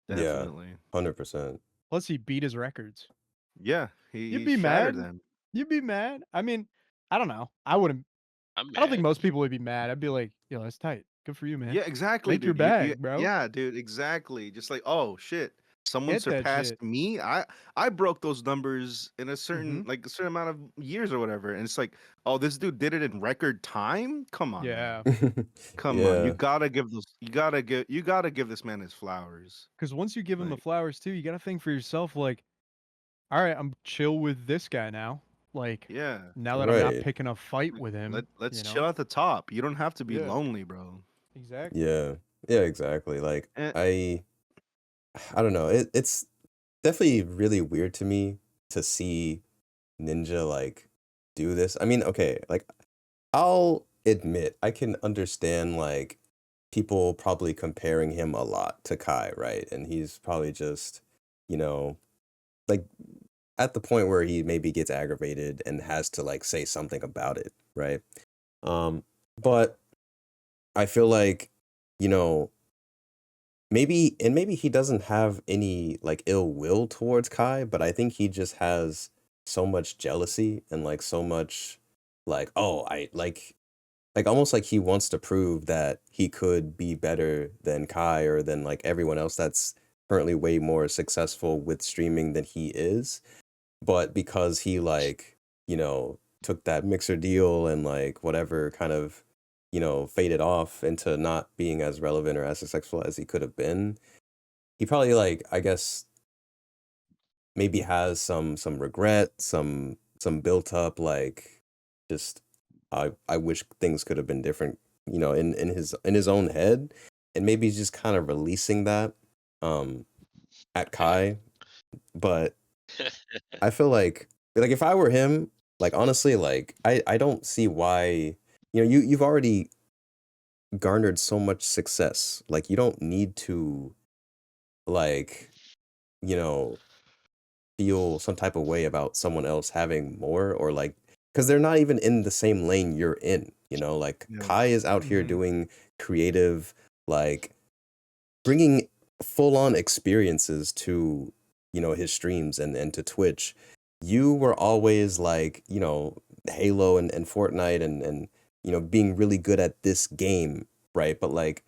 Yeah, Definitely. 100%. Plus, he beat his records. Yeah, You'd he be shattered mad. them. You'd be mad. I mean, I don't know. I wouldn't. I'm I don't think mad. most people would be mad. I'd be like, yo, that's tight. Good for you, man. Yeah, exactly, Make your dude. You bag, bro. yeah, dude, exactly. Just like, oh shit, someone Get that surpassed shit. me. I broke those numbers in a Mm-hmm. certain amount of years or whatever. And it's like, oh, this dude did it in record time? Come on, man. Yeah. Come on. Yeah, You gotta give this man his flowers. Because once you give him the Like, flowers too, you got to think for yourself, like, all right, I'm chill with this guy now. Like, yeah. now that I'm not right. picking a fight with him, Let's chill at the top. You don't have to be Yeah, lonely, bro. exactly. Yeah. Yeah, exactly. Like And I don't know. It's definitely really weird to me to see Ninja like do this. I mean, okay, like I'll admit I can understand like people probably comparing him a lot to Kai, right? And he's probably just, you know, like at the point where he maybe gets aggravated and has to like say something about it, right? But I feel like, you know, maybe he doesn't have any like ill will towards Kai, but I think he just has so much jealousy and like so much like, oh, I like almost like he wants to prove that he could be better than Kai or than like everyone else that's currently way more successful with streaming than he is. But because he like, took that Mixer deal and like whatever kind of, faded off into not being as relevant or as successful as he could have been, he probably like, I guess maybe has some regret, some built up like just I wish things could have been different, in his own head, and maybe he's just kind of releasing that um at Kai. But I feel like if I were him, like honestly, like I don't see why, you've already garnered so much success. Like you don't need to like, you know, feel some type of way about someone else having more or like because they're not even in the same lane you're in, like yeah. Kai is out here Mm-hmm. doing creative, like bringing full on experiences to, his streams and to Twitch. You were always like, Halo and Fortnite and being really good at this game, right? But like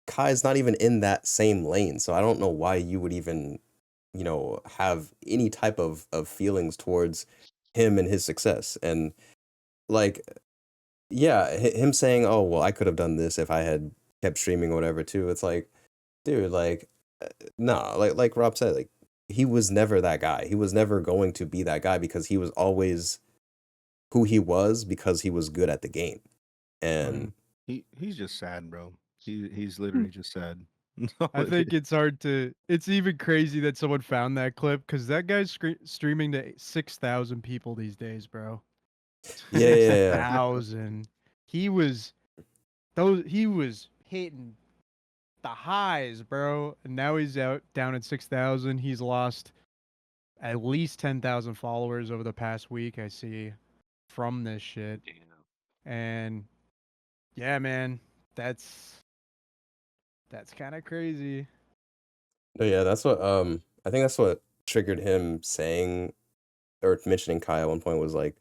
Kai's not even in that same lane, so I don't know why you would even have any type of feelings towards him and his success. And like, yeah, him saying, "Oh, well, I could have done this if I had kept streaming or whatever," too. It's like, dude, like, nah, like Rob said, like he was never that guy. He was never going to be that guy because he was always who he was because he was good at the game. Mm. And He's just sad, bro. He's literally just sad. That's all I it is. think it's hard to. It's even crazy that someone found that clip because that guy's streaming to 6,000 people these days, bro. yeah, Six yeah, yeah. thousand. He was those. He was hitting the highs, bro. And now he's out down at 6,000. He's lost at least 10,000 followers over the past week. I see from this shit. Damn. And yeah, man, that's kind of crazy. No, yeah, that's what I think that's what triggered him saying or mentioning Kai at one point was like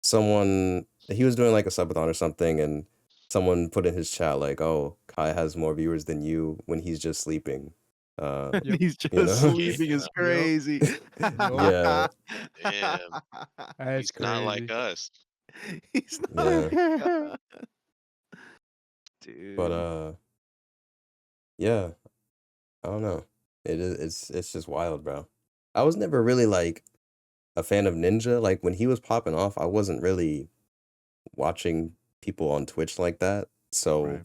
someone he was doing like a subathon or something, and someone put in his chat like, "Oh, Kai has more viewers than you when he's just sleeping." Uh, And Yep. he's you just know? sleeping is Yep. crazy. Yeah, Damn. That's He's not like crazy. us. He's yeah. not. But Dude. yeah, I don't know. It's just wild, bro. I was never really like a fan of Ninja. Like when he was popping off, I wasn't really watching people on Twitch like that. So Right.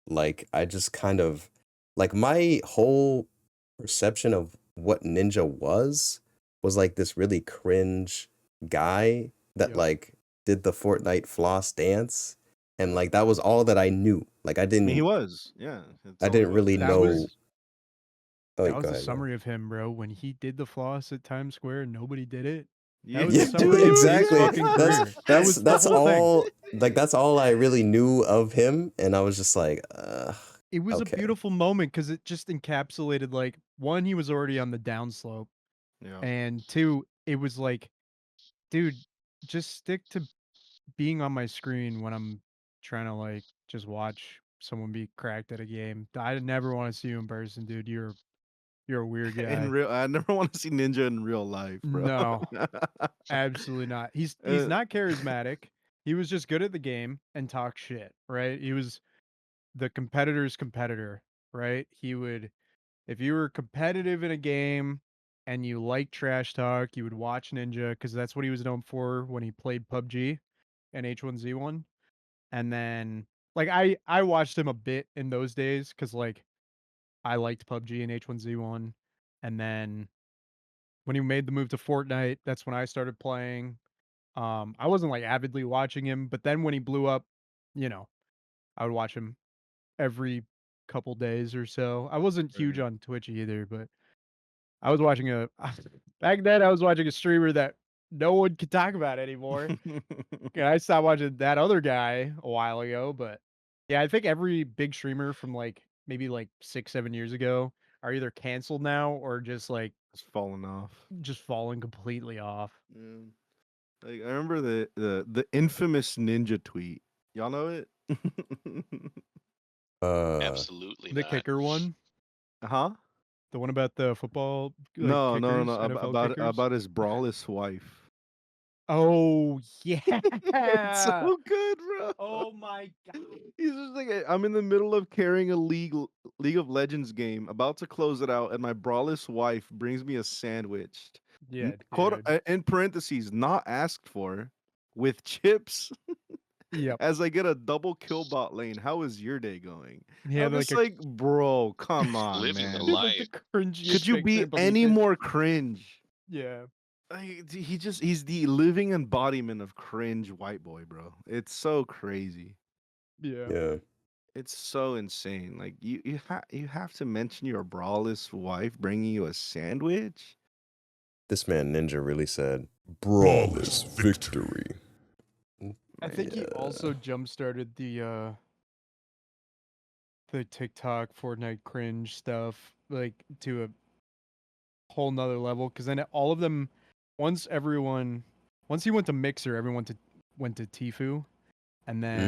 like I just kind of like my whole perception of what Ninja was like this really cringe guy that Yep. like did the Fortnite floss dance, and like that was all that I knew. Like I mean, he was. Yeah. That's I all he didn't was. really That know. was Oh, that go was the ahead, bro. summary of him, bro. When he did the floss at Times Square and nobody did it. That Yeah, was the Yeah, summary of his exactly. fucking career. That was the That's whole thing. all. Like that's all I really knew of him, and I was just like, It was a okay. beautiful moment because it just encapsulated like one, he was already on the downslope, Yeah. and two, it was like, dude, just stick to being on my screen when I'm trying to like just watch someone be cracked at a game. I never want to see you in person, dude. You're a weird In guy. real, I never want to see Ninja in real life, bro. No, absolutely not. He's Uh, not charismatic. He was just good at the game and talk shit, right? He was the competitor's competitor, right? He would, if you were competitive in a game and you like trash talk, you would watch Ninja because that's what he was known for when he played PUBG and H1Z1. And then like I watched him a bit in those days because like I liked PUBG and H1Z1. And then when he made the move to Fortnite, that's when I started playing. I wasn't like avidly watching him, but then when he blew up, you know, I would watch him every couple days or so. I wasn't huge Right. on Twitch either, but I was watching a back then I was watching a streamer that no one could talk about anymore. And I stopped watching that other guy a while ago, but yeah, I think every big streamer from like maybe like 6, 7 years ago are either canceled now or It's falling off. just falling completely off. Yeah. Like I remember the infamous Ninja tweet. Y'all know it? Absolutely The not. kicker one, Huh? the one about the football like No, no, no, kickers, no. NFL About kickers. his braless wife. Oh It's so yeah. good, bro. Oh my god. He's just like, I'm in the middle of carrying a League of Legends game, about to close it out, and my braless wife brings me a sandwich. Yeah, Quote dude. in parentheses, not asked for, with chips, Yep. as I get a double kill bot lane. How is your day going? He And had I'm like just a like, bro, come on, Living the he man. had like the life. Could cringiest you picture be beneath any it. more cringe? Yeah. He's the living embodiment of cringe white boy, bro. It's so crazy. Yeah. Yeah. It's so insane. Like you have to mention your braless wife bringing you a sandwich. This man Ninja really said, "Brawless victory." I think he Yeah. also jump started the TikTok Fortnite cringe stuff like to a whole nother level because then all of them once he went to Mixer, everyone went to Tifu, and then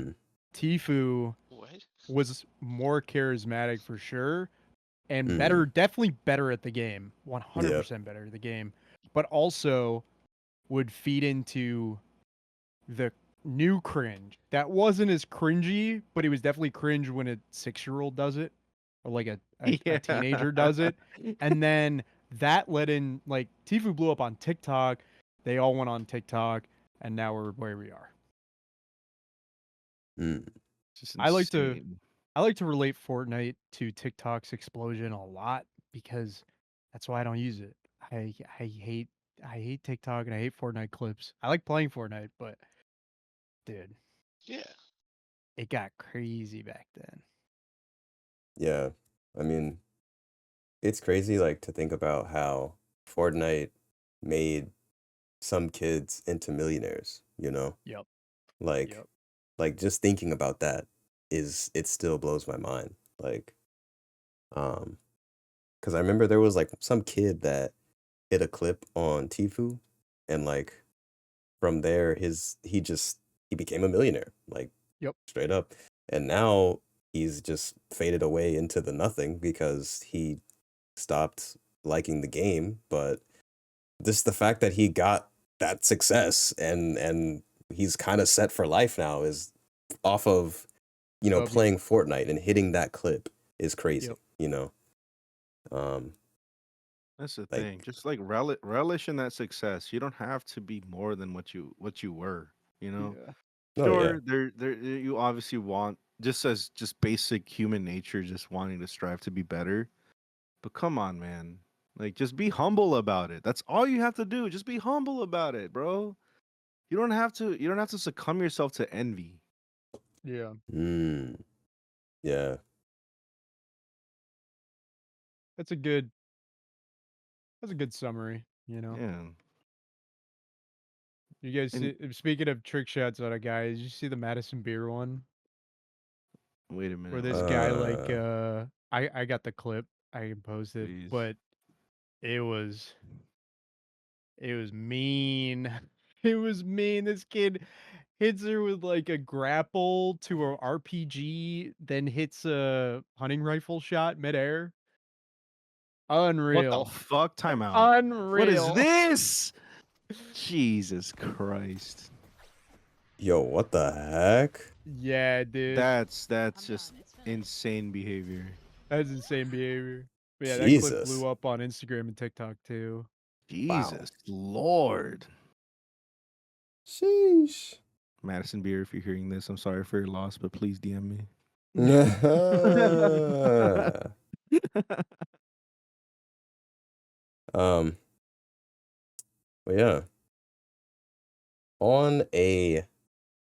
Mm. Tifu What? was more charismatic for sure and Mm. definitely better at the game, Yeah. 100% better at the game, but also would feed into the new cringe that wasn't as cringy, but it was definitely cringe when a 6-year-old does it or like a Yeah. teenager does it. And then that led in like Tifu blew up on TikTok. They all went on TikTok and now we're where we are. Mm. Just I like to insane. relate Fortnite to TikTok's explosion a lot because that's why I don't use it. I hate TikTok and I hate Fortnite clips. I like playing Fortnite, but dude, Yeah. it got crazy back then. Yeah. I mean, it's crazy like to think about how Fortnite made some kids into millionaires, you know? Yep. Like Yep. like just thinking about that it still blows my mind. Like um because I remember there was like some kid that hit a clip on Tfue, and like from there, he became a millionaire, like Yep. straight up, and now he's just faded away into the nothing because he stopped liking the game. But just the fact that he got that success and he's kind of set for life now is off of W. playing Fortnite and hitting that clip is crazy. Yep. Um, That's the like thing. Just like relish in that success. You don't have to be more than what you were. You know. Yeah. oh yeah, Sure, there you obviously want just as just basic human nature, just wanting to strive to be better. But come on, man. Like just be humble about it. That's all you have to do. Just be humble about it, bro. You don't have to succumb yourself to envy. Yeah. yeah. That's a good summary, Yeah. You guys And speaking of trick shots on a guy, did you see the Madison Beer one? wait a Where minute, this guy like I got the clip, I can post it, please. but it was mean. It was mean. This kid hits her with like a grapple to a RPG, then hits a hunting rifle shot midair. What the Unreal. fuck? Timeout. What is Unreal. this? Jesus Christ. Yo, what the heck? Yeah, dude. That's just insane behavior. That's insane behavior. But yeah, that clip Jesus. blew up on Instagram and TikTok too. Wow. Jesus Lord. Sheesh. Madison Beer, if you're hearing this, I'm sorry for your loss, but please DM me. um, but yeah. On a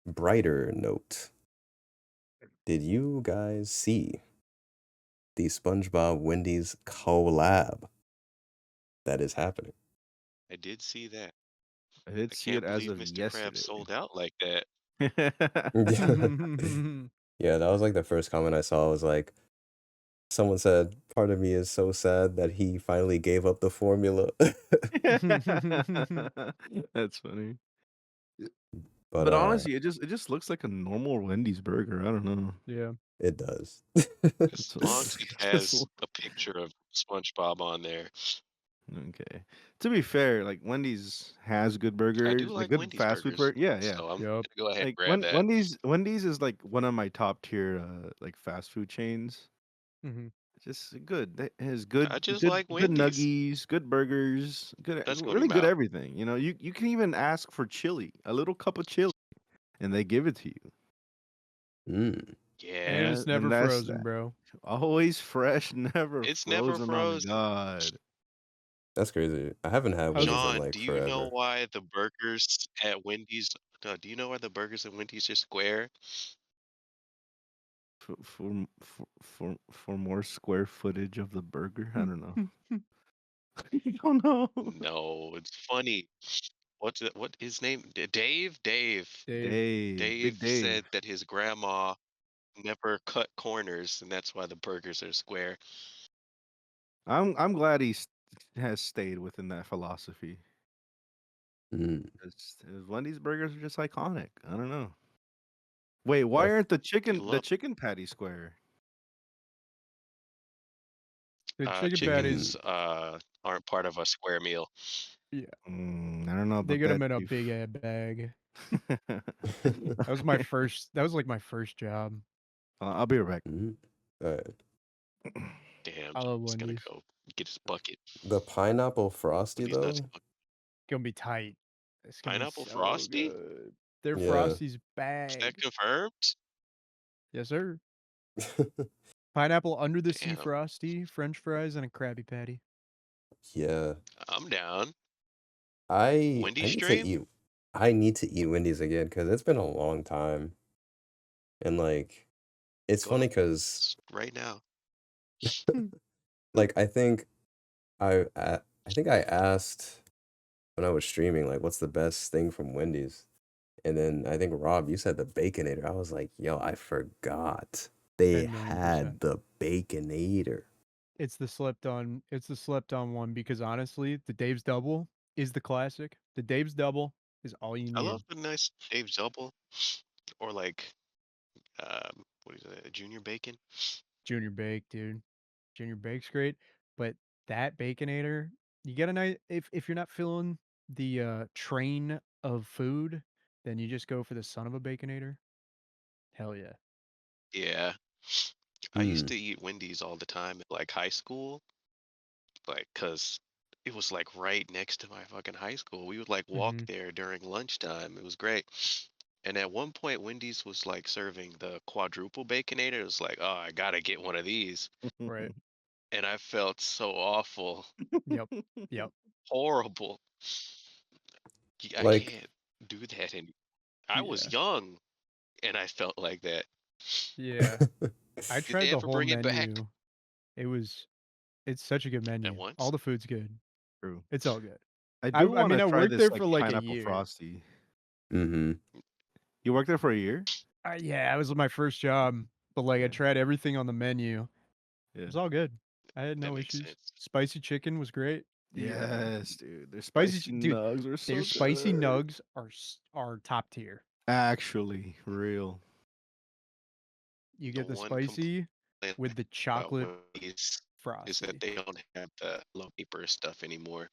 brighter note, did you guys see the SpongeBob Wendy's collab that is happening? I did see that. I did I see can't it as believe of Mr. Krabs yesterday. sold out like that. Yeah, that was like the first comment I saw was like someone said, "Part of me is so sad that he finally gave up the formula." That's funny. But But honestly, it just looks like a normal Wendy's burger. I don't know. Yeah. it does. As It's long as it just has a picture of SpongeBob on there. okay. To be fair, like Wendy's has good I do burgers, like like good Wendy's fast food burgers, burger. Yeah, yeah. so I'm Yup. gonna go ahead and Like grab that. Wendy's is like one of my top tier like fast food chains. Mhm. Just good. It has I just like good Wendy's. nuggies, good burgers, good That's going in really your good mouth. everything. You can even ask for chili, a little cup of chili, and they give it to you. Mm. Yeah, And it's never And that's frozen, that. bro. Always fresh, never it's never frozen. Oh my frozen. god. That's crazy. I haven't had I was Wendy's in John, like do you know forever. why the burgers at Wendy's? No, do you know why the burgers at Wendy's are square? For more square footage of the burger. I don't know. I don't know. No, it's funny. What his name? Dave? Dave. Dave. Big Dave Dave. said that his grandma never cut corners, and that's why the burgers are square. I'm glad has stayed within that philosophy. Mm. 'Cause Wendy's burgers are just iconic. I don't know. Wait, why Def- aren't the You chicken love patty square? The chicken patties, mm. chickens aren't part of a square meal. yeah, I don't know they about get them that, in a Chief. big ass bag. That was like my first job. I'll be right back. Mm. Alright. Damn, I love he's gonna Wendy's. go get his bucket, The pineapple but frosty he's not. though. Gonna be tight. It's gonna be Pineapple so frosty? good. Their Yeah. Frosty's Is that bag. confirmed? Yes, sir. Pineapple under the sea Damn, Frosty, French fries, and a Krabby Patty. Yeah. I'm down. I Wendy I need to stream? eat I need to eat Wendy's again because it's been a long time. And like it's Go funny because right now. like I think I asked when I was streaming like what's the best thing from Wendy's? And then I think Rob, you said the Baconator. I was like, yo, I forgot they A million had percent. the Baconator. It's the slept on. It's the slept on one because honestly, the Dave's Double is the classic. The Dave's Double is all you I need. love a nice Dave's double, or like what is it, a junior bacon? Junior Bake, dude. Junior Bake's great, but that Baconator, you get a nice. If you're not feeling the train of food, then you just go for the son of a Baconator. Hell yeah. Yeah, I used Hmm. to eat Wendy's all the time at like high school, like cause it was like right next to my fucking high school. We would like walk Hmm. there during lunchtime. It was great. And at one point, Wendy's was like serving the quadruple baconator. It was like, oh, I gotta get one of these. Right. And I felt so awful, Yep. Yep. horrible. I Like, can't do that. And I was Yeah. young and I felt like that. Yeah. I Did tried they the ever whole bring it back? menu. It was it's such a good At menu. All once? the food's good. True. It's all good. I I do I want mean to I try worked this there like for like a pineapple year. frosty. mm-hmm. You worked there for a year? Yeah, it was my first job, but like I Yeah. tried everything on the menu. It Yeah. was all good. I had That no makes issues. sense. Spicy chicken was great. The Yes, dude. Their spicy spicy dude, nugs were their so spicy good. nugs are top tier. Actually, real. You The get the one spicy complaint with the about chocolate Wendy's is that frosty. they don't have the low paper stuff anymore.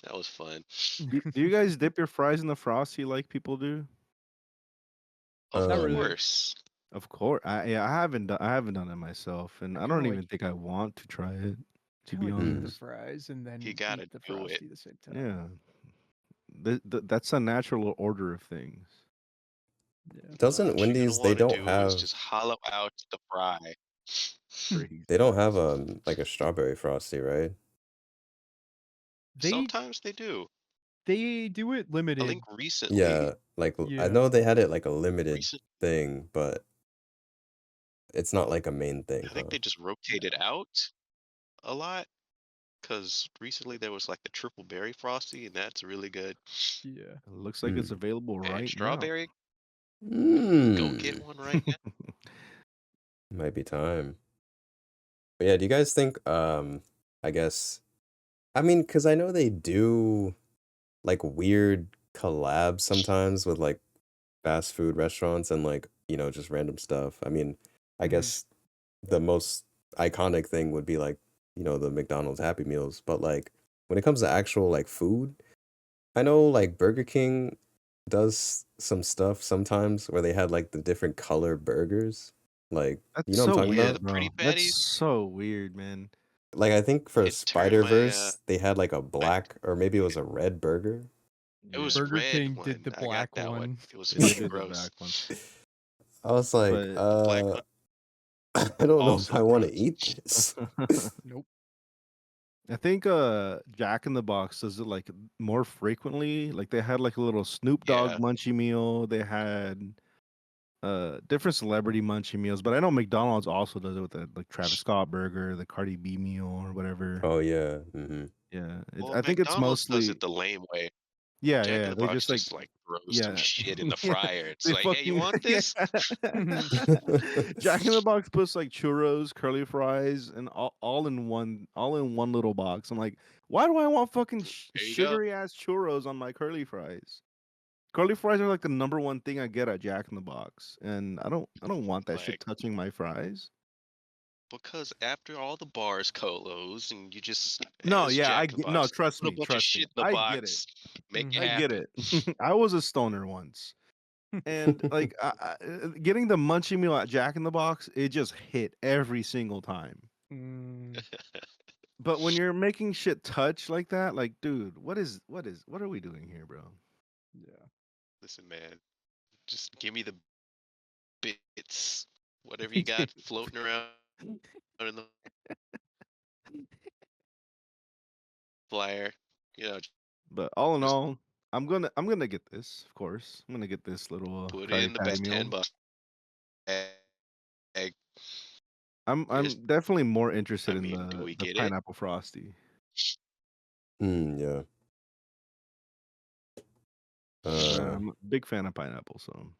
That was fun. Do you guys dip your fries in the frosty like people do? Of Not Um, really. course. Of course. I haven't done it myself, and I I kind don't of like even think I want to try it, to be eat the mm. honest. fries and You then eat gotta the do it. frosty at the same time. Yeah. That's a natural order of things. Yeah. Doesn't What you're gonna Wendy's, they want to don't do is have, just hollow out the fry. Crazy. they don't have like a strawberry frosty, right? They Sometimes they do. they do it I limited. think recently, Yeah, like I Yeah. know they had it like a limited recent, thing, but it's not like a main thing, I think huh? they just rotated out a lot. Because recently there was like the triple berry frosty, and that's really good. Yeah. It looks like it's Mm. available And right now. strawberry, go get Mm. one right now. Might be time. But yeah, do you guys think I guess I mean, because I know they do like weird collabs sometimes with like fast food restaurants and like, just random stuff. I mean, I Hmm. guess the most iconic thing would be like, the McDonald's Happy Meals, but like when it comes to actual like food, I know like Burger King does some stuff sometimes where they had like the different color burgers. Like, you That's know what I'm so talking Yeah, weird, the about? pretty bro. That's patties. so weird, man. Like I think for It turned my Spider-Verse, they had like a I, black or maybe it was a red burger. it Yeah, was Burger red King did one. the I got black that one. one. It was they fucking did the gross. back one. I was like, But The black one I don't know if also I want to gross. eat this. Nope. I think Jack in the Box does it like more frequently. Like they had like a little Snoop Dogg Yeah. munchie meal. They had different celebrity munchie meals, but I know McDonald's also does it with the like Travis Scott burger, the Cardi B meal or whatever. Oh yeah. Hmm. Yeah, Well, I think it's McDonald's does mostly it the lame way. Jack in yeah. the They Box just like just like throws some yeah shit in the yeah fryer. It's they like, hey, you fucking want yeah. this? Jack in the Box puts like churros, curly fries, and all in one little box. I'm like, why do I want fucking There you go. sugary ass churros on my curly fries? Curly fries are like the number one thing I get at Jack in the Box, and I don't want that shit Like, touching my fries. because after all the bars close and you just, No, as yeah, I Jack in the get no, Box, put a bunch of trust me. shit in the I get it. box, make it I Hmm. get happen. it. I was a stoner once. And like getting the munchie meal at Jack in the Box, it just hit every single time. Mm, But when you're making shit touch like that, like, dude, what are we doing here, bro? yeah. Listen, man, just give me the bits, whatever you got floating around in the flyer. You know, But all in just all, I'm gonna get this, of course. I'm gonna get this little put Krabby in the Patty best meal. $10 bag. Just, I'm definitely more interested I in mean, do the we the get it? pineapple frosty. Yeah. Uh, I'm a big fan of pineapple, so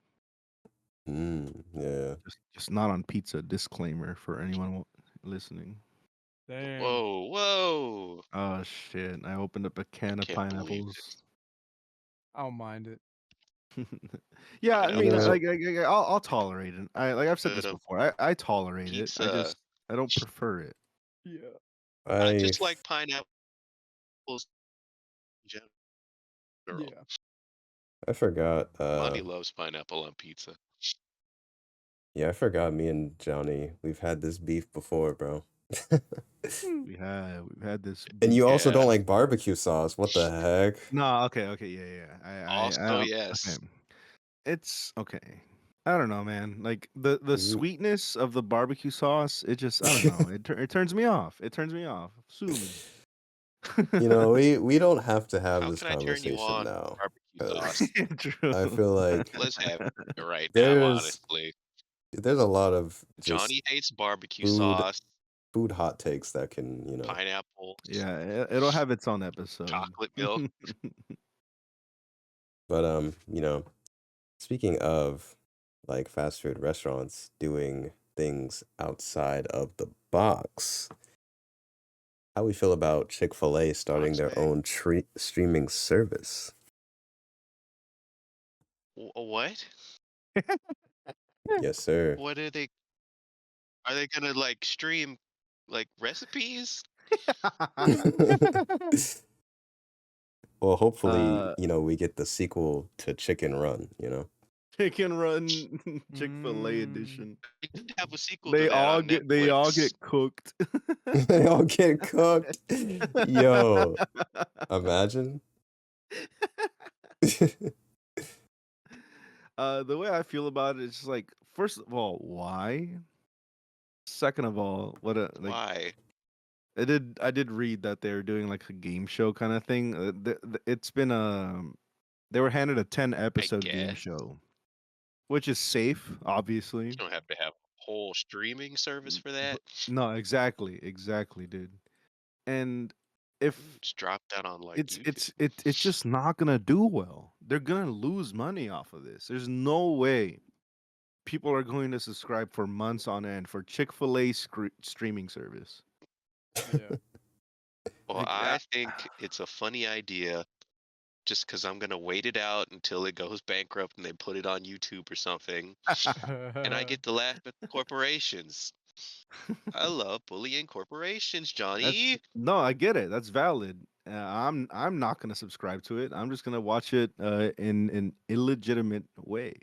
yeah. just not on pizza. Disclaimer for anyone listening. Damn. Whoa, whoa! Oh shit! I opened up a I can of can't believe pineapples. this. I don't mind it. Yeah, I mean, Pineapples, I'll tolerate it. I've said good this of before. I tolerate it. pizza. I don't prefer it. Yeah. I I just like f- pineapples in general. Yeah. I forgot. Monty loves pineapple on pizza. Yeah, I forgot. Me and Johnny, we've had this beef before, bro. Hmm. We've had this And beef. you also Yeah. don't like barbecue sauce. What the heck? No, okay, yeah. Also, Okay. yes. It's okay. I don't know, man. Like the You sweetness of the barbecue sauce, it just I don't know. It turns me off. It turns me off. Sue me. you know, we don't have to have How this can I turn you conversation on now, barbecue sauce? because True. I feel like Let's have it right now, there's honestly. there's a lot of just Johnny hates barbecue food sauce, food hot takes that can, pineapples, Yeah, it'll have its own episode. chocolate milk. but speaking of like fast food restaurants doing things outside of the box, how we feel about Chick-fil-A starting Box their bag. own streaming service? What? Yes, sir. What are they gonna like stream like recipes? Well, hopefully, uh, we get the sequel to Chicken Run. Chicken Run Chick-fil-A Mm. edition. We did have a sequel to that on They all Netflix. get cooked. They all get cooked. Yo, imagine. The way I feel about it is just like, first of all, why? Second of all, what a like. Why? I did read that they're doing like a game show kind of thing. It's been they were handed a 10 I episode game guess show, which is safe, you obviously. don't have to have a whole streaming service for that. But no, exactly, dude. And if Just drop that on like YouTube. it's just not gonna do well. They're gonna lose money off of this. There's no way people are going to subscribe for months on end for Chick-fil-A streaming service. Yeah. Well, Like, I think it's a funny idea just because I'm gonna wait it out until it goes bankrupt and they put it on YouTube or something, and I get to laugh at the corporations. I love bullying corporations, that's Johnny. no, I get it. That's valid. I'm not gonna subscribe to it. I'm just gonna watch it in an illegitimate way.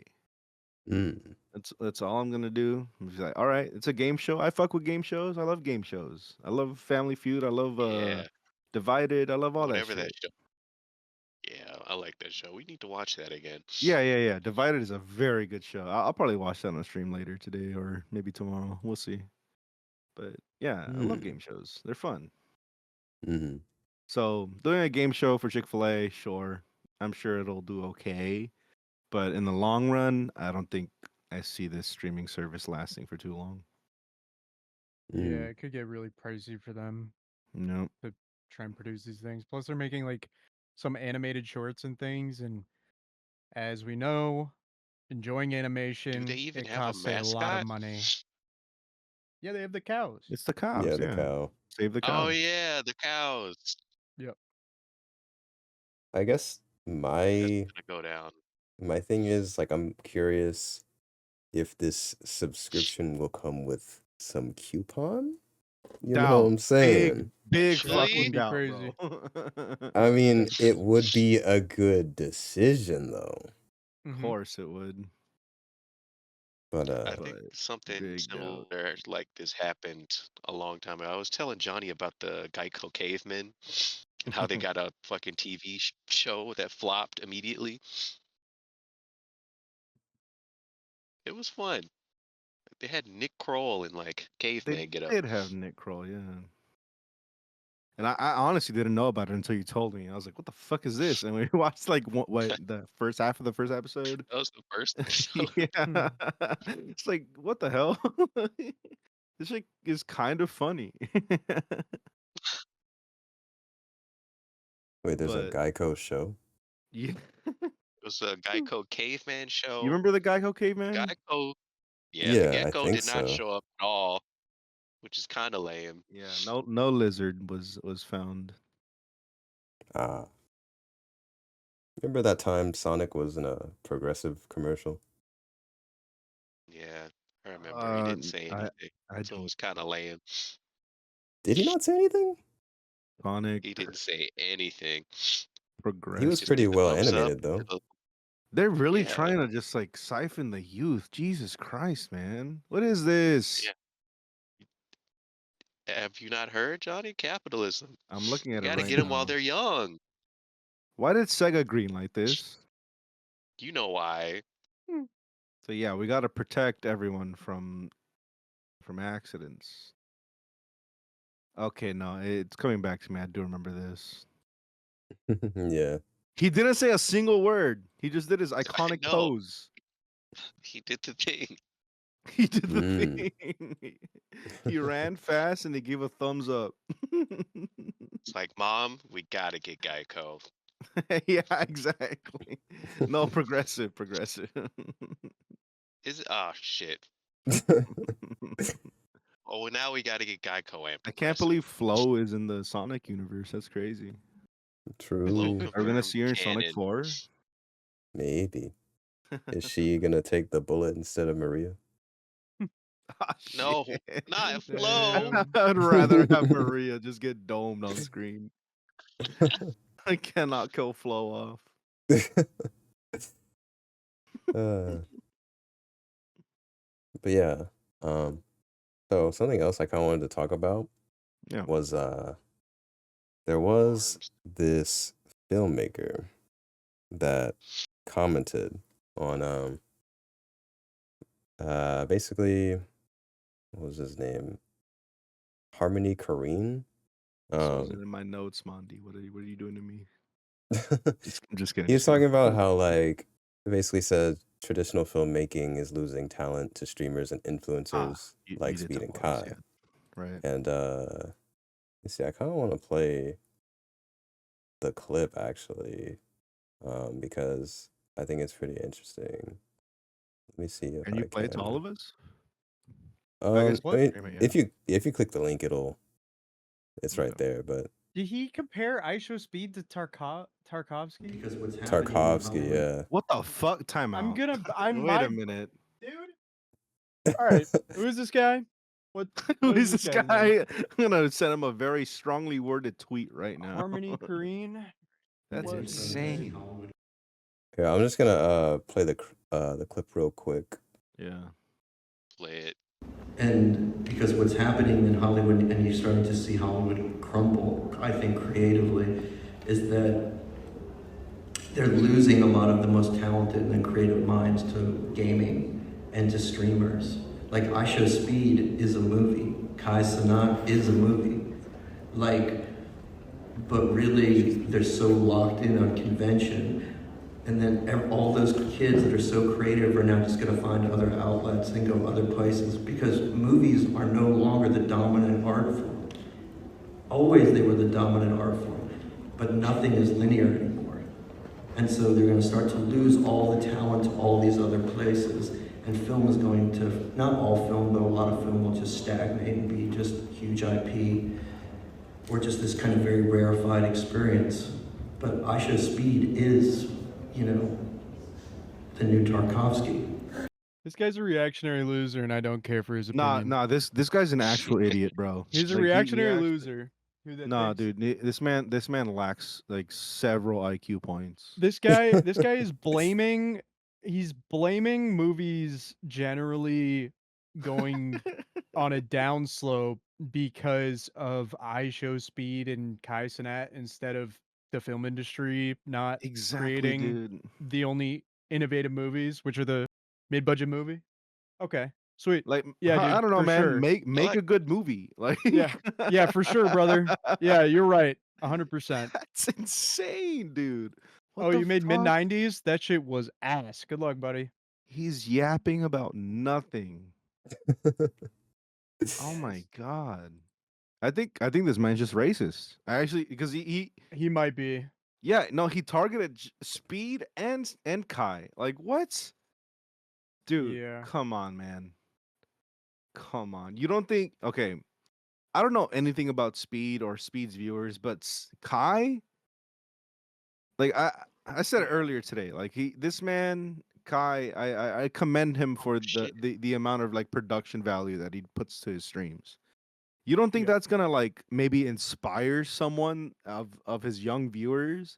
Mm, That's all I'm gonna do. I'm just like, all right, it's a game show. I fuck with game shows. I love game shows. I love Family Feud. I love Yeah, Divided. I love all that whatever that shit. show. Yeah, I like that show. We need to watch that again. Yeah. Divided is a very good show. I'll probably watch that on stream later today or maybe tomorrow. We'll see. But yeah, I love mm, game shows. They're fun. mhm, So doing a game show for Chick-fil-A, sure. I'm sure it'll do okay. But in the long run, I don't think I see this streaming service lasting for too long. Yeah, mm. it could get really pricey for them No. to try and produce these things. Plus, they're making like some animated shorts and things. And as we know, enjoying Do they animation, even it have a costs a lot of mascot? money. Yeah, they have the cows. It's the Yeah, cows, the yeah. cow. Save the Oh cows. yeah, the cows. Yep. I guess That's my gonna go down. my thing is like I'm curious if this subscription will come with some coupon. You know what Doubt. I'm saying? Big That Really? fucking would be doubt, crazy. bro. I mean, it would be a good decision though. Of Hmm. course it would. But I But think something big doubt. similar like this happened a long time ago. I was telling Johnny about the Geico cavemen and how they got a fucking TV show that flopped immediately. It was fun. They had Nick Kroll in like They caveman get up. did have Nick Kroll, yeah. And I honestly didn't know about it until you told me. I was like, "What the fuck is this?" And we watched like what the first half of the first episode. That was the first episode. Yeah, it's like what the hell? This shit is kind of funny, wait, there's a but Geico show? yeah. It was a Geico caveman You show. remember the Geico caveman? Geico, yeah, the Yeah, I gecko think did not so. show up at all. which is kind of lame. Yeah, no lizard was found. Ah, remember that time Sonic was in a Progressive commercial? Yeah, I remember he didn't say I anything, I so it was kind of lame. Did he not say anything? Sonic He didn't say anything. He was progressive. Just pretty did the well thumbs up. animated though. They're really Yeah, trying to just like siphon the youth. Jesus Christ, man. What is this? yeah. Have you not heard, Johnny? Capitalism. I'm looking You at it got to right get them while now. they're young. Why did Sega green like this? You know why? So yeah, we got to protect everyone from accidents. Okay, no, it's coming back to me. I do remember this. Yeah. He didn't say a single word. He just did his I iconic know. pose. He did the thing. He did the Mm. thing. He ran fast and he gave a thumbs up. It's like, Mom, we got to get Geico. Yeah, exactly. No, progressive. Is it? Oh, shit. Oh, now we got to get Geico and I can't Progressive. believe Flo is in the Sonic universe. That's crazy. True. Flo Are we gonna confirmed see her in Sonic canon. 4? Maybe. Is she gonna take the bullet instead of Maria? Ah, No, shit. not Flo. Damn. I'd rather have Maria just get domed on screen. I cannot kill Flo off. But yeah, so something else I kind of wanted to talk about Yeah. was there was Arms. this filmmaker that commented on basically what was his name? Harmony Korine. This wasn't in my notes, Mondy. What are you doing to me? I'm just kidding. He was just kidding. talking about how like basically said traditional filmmaking is losing talent to streamers and influencers You like did Speed tell and us, Kai. yeah. Right. And let's see, I kind of want to play the clip actually, because I think it's pretty interesting. Let me see if Can I you play it to all can. of us? I guess I mean, stream it, yeah. if you click the link, it's right Okay. there. But Did he compare iShowSpeed to Tarkovsky? Because what's happening in Tarkovsky, Hollywood- yeah. What the fuck? Time out. Wait a minute. Dude. All right, who is this guy? What? Who what is this guy's name? guy? I'm gonna send him a very strongly worded tweet right now. Harmony Korine. That's What? insane. Hollywood. Yeah, I'm just gonna play the clip real quick. Yeah. Play it. And because what's happening in Hollywood, and you're starting to see Hollywood crumble, I think creatively, is that they're losing a lot of the most talented and creative minds to gaming and to streamers. Like iShowSpeed is a movie, Kai Cenat is a movie. Like, but really they're so locked in on convention. And then all those kids that are so creative are now just going to find other outlets and go other places because movies are no longer the dominant art form. Always they were the dominant art form, but nothing is linear anymore. And so they're going to start to lose all the talent to all these other places. And film is going to, not all film, but a lot of film will just stagnate and be just huge IP or just this kind of very rarefied experience. But iShowSpeed is, the new Tarkovsky. This guy's a reactionary loser, and I don't care for his opinion. Nah, this guy's an actual idiot, bro. He's a Like, he reactionary actually- loser. Nah, dude, this man lacks like several IQ points. This guy is blaming. He's blaming movies generally going on a downslope because of iShowSpeed and Kai Cenat instead of the film industry not Exactly, creating dude. the only innovative movies, which are the mid-budget movie. Okay, sweet. Like, Yeah, I dude, don't know, for man. sure. Make a good movie. Like, Yeah, for sure, brother. Yeah, you're right. 100%. That's insane, dude. What Oh, the you made fuck? mid-90s? That shit was ass. Good luck, buddy. He's yapping about nothing. Oh my god. I think this man's just racist. I actually, because he He might be. yeah, no, he targeted Speed and Kai. Like, what? Dude, Yeah. come on, man. Come on. You don't think, okay, I don't know anything about Speed or Speed's viewers, but Kai, like I said it Yeah. earlier today, like this man Kai, I commend him for Shit. the amount of like production value that he puts to his streams. You don't think Yeah. that's gonna like maybe inspire someone of his young viewers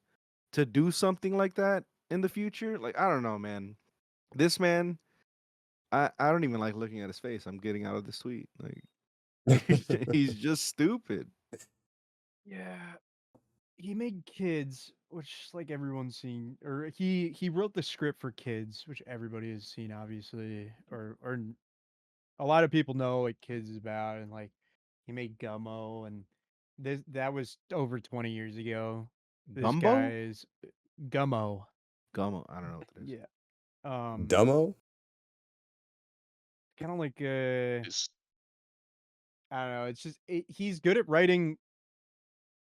to do something like that in the future? Like I don't know, man. This man, I don't even like looking at his face. I'm getting out of the suite. Like he's just stupid. Yeah. He made Kids, which like everyone's seen, or he wrote the script for Kids, which everybody has seen, obviously, or a lot of people know what Kids is about, and like he made Gummo, and that was over 20 years ago. This guy Gumbo? is Gummo. Gummo. I don't know what that is. Yeah. Um, Dumbo? kind of like It's- I don't know. It's just he's good at writing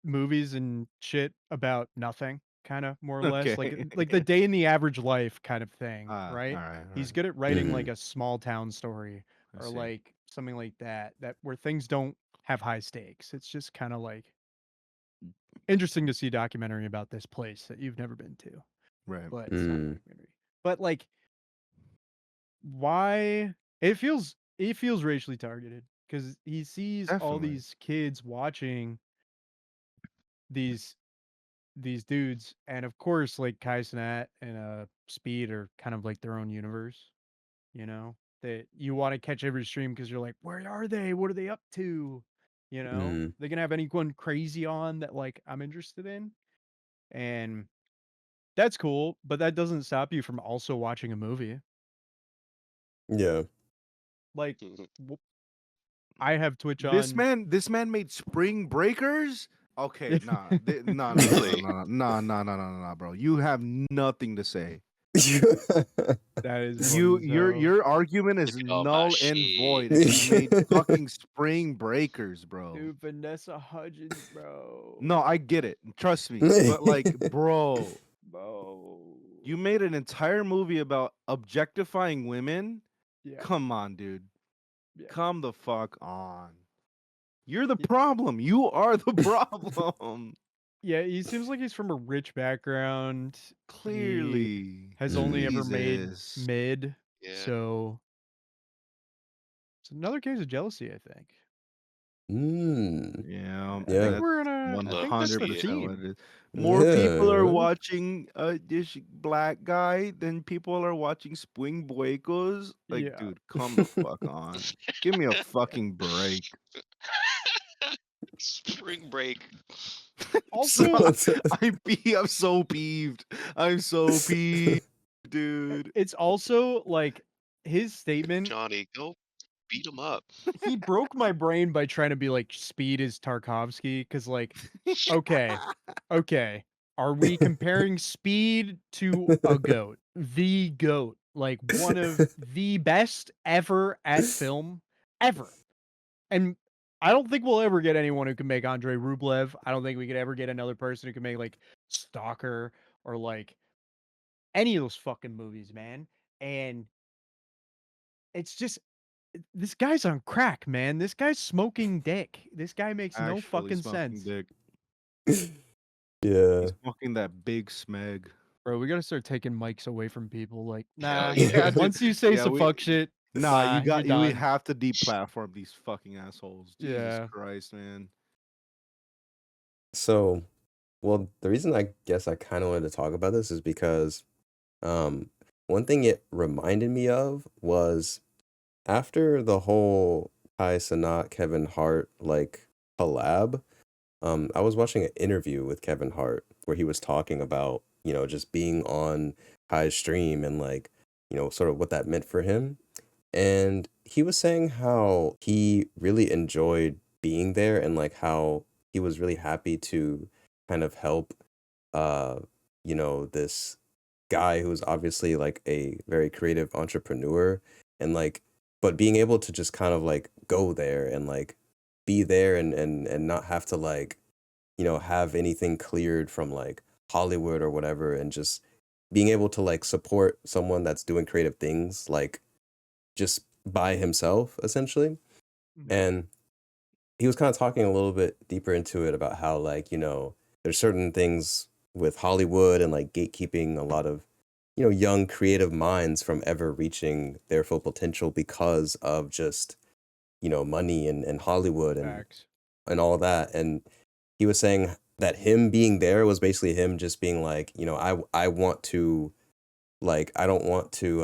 movies and shit about nothing, kind of more or less, Okay. like the day in the average life kind of thing, All right? right, all He's right. good at writing like Mm, a small town story I or see. like something like that where things don't have high stakes. It's just kind of like interesting to see a documentary about this place that you've never been to, Right. but it's not a mm, documentary. But like, why it feels racially targeted because he sees all Definitely. these kids watching these these dudes, and of course, like Kai Cenat and Speed are kind of like their own universe, you know. That you want to catch every stream because you're like, where are they? What are they up to? You know, mm. they gonna have anyone crazy on that like I'm interested in, and that's cool. But that doesn't stop you from also watching a movie. Yeah. Like, w- I have Twitch This on. man, this man made Spring Breakers. Okay, nah, no, no, no, no, really? no, no, no, no, no, no, bro. You have nothing to say. That is funny as hell. Your argument Look is at all my null and shit. void if he made fucking Spring Breakers, bro. Dude, Vanessa Hudgens, bro. No, I get it. Trust me. But like, bro, Bro. you made an entire movie about objectifying women. Yeah. Come on, dude. Yeah. Come the fuck on. You're the problem. You are the problem. Yeah, he seems like he's from a rich background. He Clearly. has only ever made Jesus. mid, Yeah. so it's another case of jealousy, I think. Mm, Yeah, I yeah. think that's we're in a. I think that's the 100% what it theme. is. More people are Yeah. watching this black guy than people are watching Spring Breakers. Like, Yeah. dude, come the fuck on. Give me a fucking break. Spring break. So, Also, I'm so peeved. I'm so peeved, dude. it's also like his statement. Johnny, go beat him up. He broke my brain by trying to be like Speed is Tarkovsky, because like, okay, are we comparing Speed to a goat, the goat, like one of the best ever at film ever? And I don't think we'll ever get anyone who can make Andrei Rublev. I don't think we could ever get another person who can make like Stalker or like any of those fucking movies, man. And it's just this guy's on crack, man. This guy's smoking dick. This guy makes no Actually fucking smoking sense. dick. Yeah. He's smoking that big smeg. Bro, we gotta start taking mics away from people. Like, Hell nah. yeah. Dude. Once you say Yeah, some fuck shit, Nah, bye, you're you done. have to deplatform these fucking assholes. Jesus Yeah. Christ, man. So, well, the reason I guess I kind of wanted to talk about this is because one thing it reminded me of was after the whole Kai Cenat Kevin Hart like collab, I was watching an interview with Kevin Hart where he was talking about, just being on Kai's stream and like, sort of what that meant for him. And he was saying how he really enjoyed being there and like how he was really happy to kind of help this guy who's obviously like a very creative entrepreneur and like but being able to just kind of like go there and like be there and not have to like have anything cleared from like Hollywood or whatever and just being able to like support someone that's doing creative things like just by himself essentially. Mhm. And he was kind of talking a little bit deeper into it about how, like, there's certain things with Hollywood and like gatekeeping a lot of, young creative minds from ever reaching their full potential because of just, money and Hollywood Facts. and all that. And he was saying that him being there was basically him just being like, I want to, like, I don't want to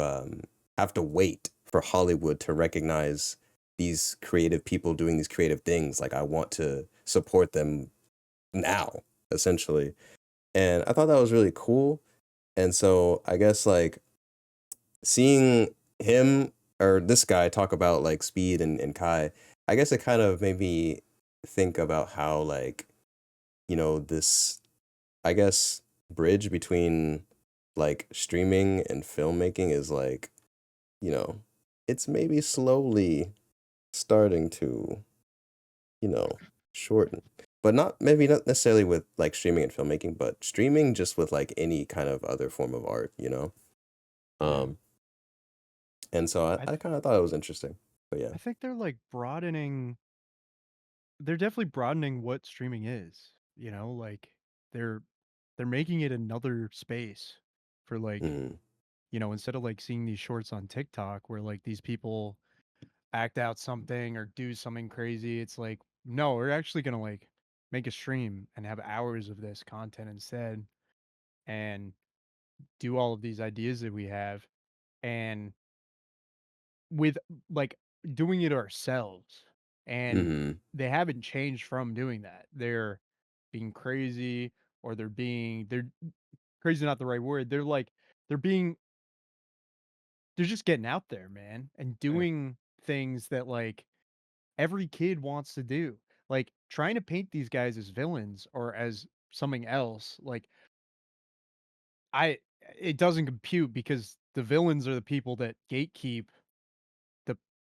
have to wait for Hollywood to recognize these creative people doing these creative things. Like, I want to support them now, essentially. And I thought that was really cool. And so I guess, like, seeing him or this guy talk about like Speed and Kai, I guess it kind of made me think about how, like, this, I guess, bridge between like streaming and filmmaking is like, you know, it's maybe slowly starting to, you know, shorten. But not necessarily with like streaming and filmmaking, but streaming just with like any kind of other form of art, Um, and so I I kind of thought it was interesting. But yeah. I think they're like broadening. They're definitely broadening what streaming is. Like they're they're making it another space for like, Mm, instead of like seeing these shorts on TikTok where like these people act out something or do something crazy. It's like, no, we're actually gonna like make a stream and have hours of this content instead and do all of these ideas that we have and with like doing it ourselves. And mm-hmm. they haven't changed from doing that. They're being crazy or they're crazy not the right word. They're being they're just getting out there, man, and Yeah. doing things that like every kid wants to do. Like trying to paint these guys as villains or as something else, like I it doesn't compute because the villains are the people that gatekeep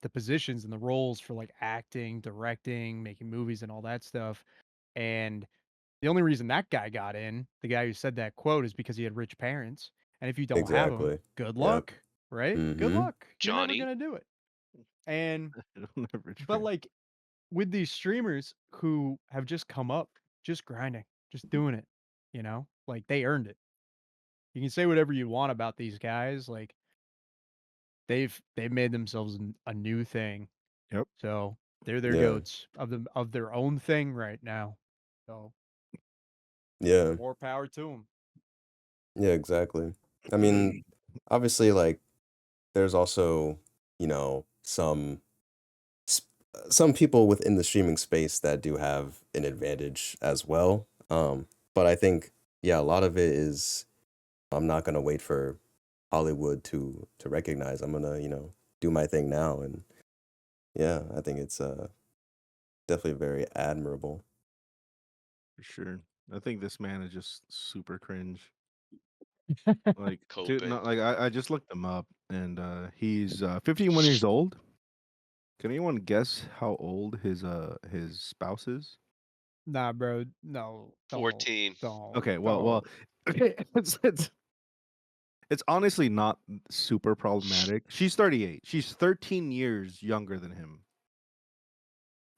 the positions and the roles for like acting, directing, making movies and all that stuff. And the only reason that guy got in, the guy who said that quote, is because he had rich parents. And if you don't have them, Exactly. good Yep. luck, right? Good Mm-hmm. luck. You're never Johnny. gonna do it. And Rich but fan. like with these streamers who have just come up, just grinding, just doing it, like they earned it. You can say whatever you want about these guys, like they've made themselves a new thing. Yep. So they're their Yeah. goats of their own thing right now. So Yeah. more power to them. Yeah, exactly. I mean, obviously, like, there's also, some people within the streaming space that do have an advantage as well. But I think, yeah, a lot of it is I'm not gonna wait for Hollywood to recognize. I'm gonna, do my thing now, and yeah, I think it's definitely very admirable. For sure. I think this man is just super cringe. Like, dude, Coping. not like I just looked him up, and he's 51 years old. Can anyone guess how old his spouse is? Nah, bro. No, don't, 14. don't, Okay, well, don't. okay, it's honestly not super problematic. She's 38. She's 13 years younger than him.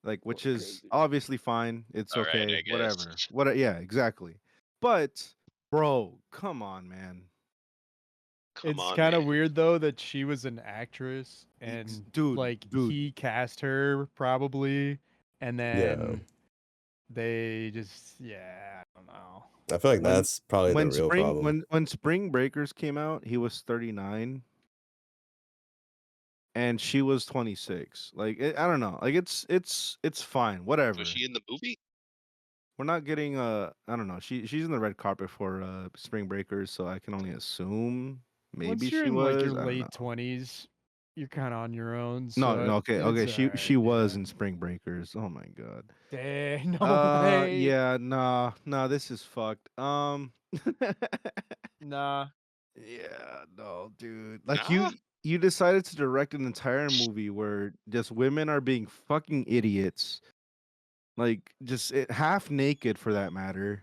Like, which is Crazy. obviously fine. It's All right, okay. I guess. Whatever. What? Yeah, exactly. But, bro, come on, man. Come It's on, kind man. of weird though that she was an actress Ex- and dude, like dude. he cast her probably, and Yeah, then they just I don't know. I feel like When that's probably the real problem. when Spring Breakers came out, he was 39 and she was 26. Like, I don't know. Like, it's fine. Was Whatever. she in the movie? We're not getting I don't know. She's in the red carpet for Spring Breakers, so I can only assume maybe Once you're she in like your was. I don't know. late 20s, you're kind of on your own. No, So no, okay, it's okay. all She right. was Yeah. in Spring Breakers. Oh my god. Dang, no way. Yeah, nah, this is fucked. Nah. Yeah, no, dude. Like, Nah. you decided to direct an entire movie where just women are being fucking idiots, like just half naked for that matter,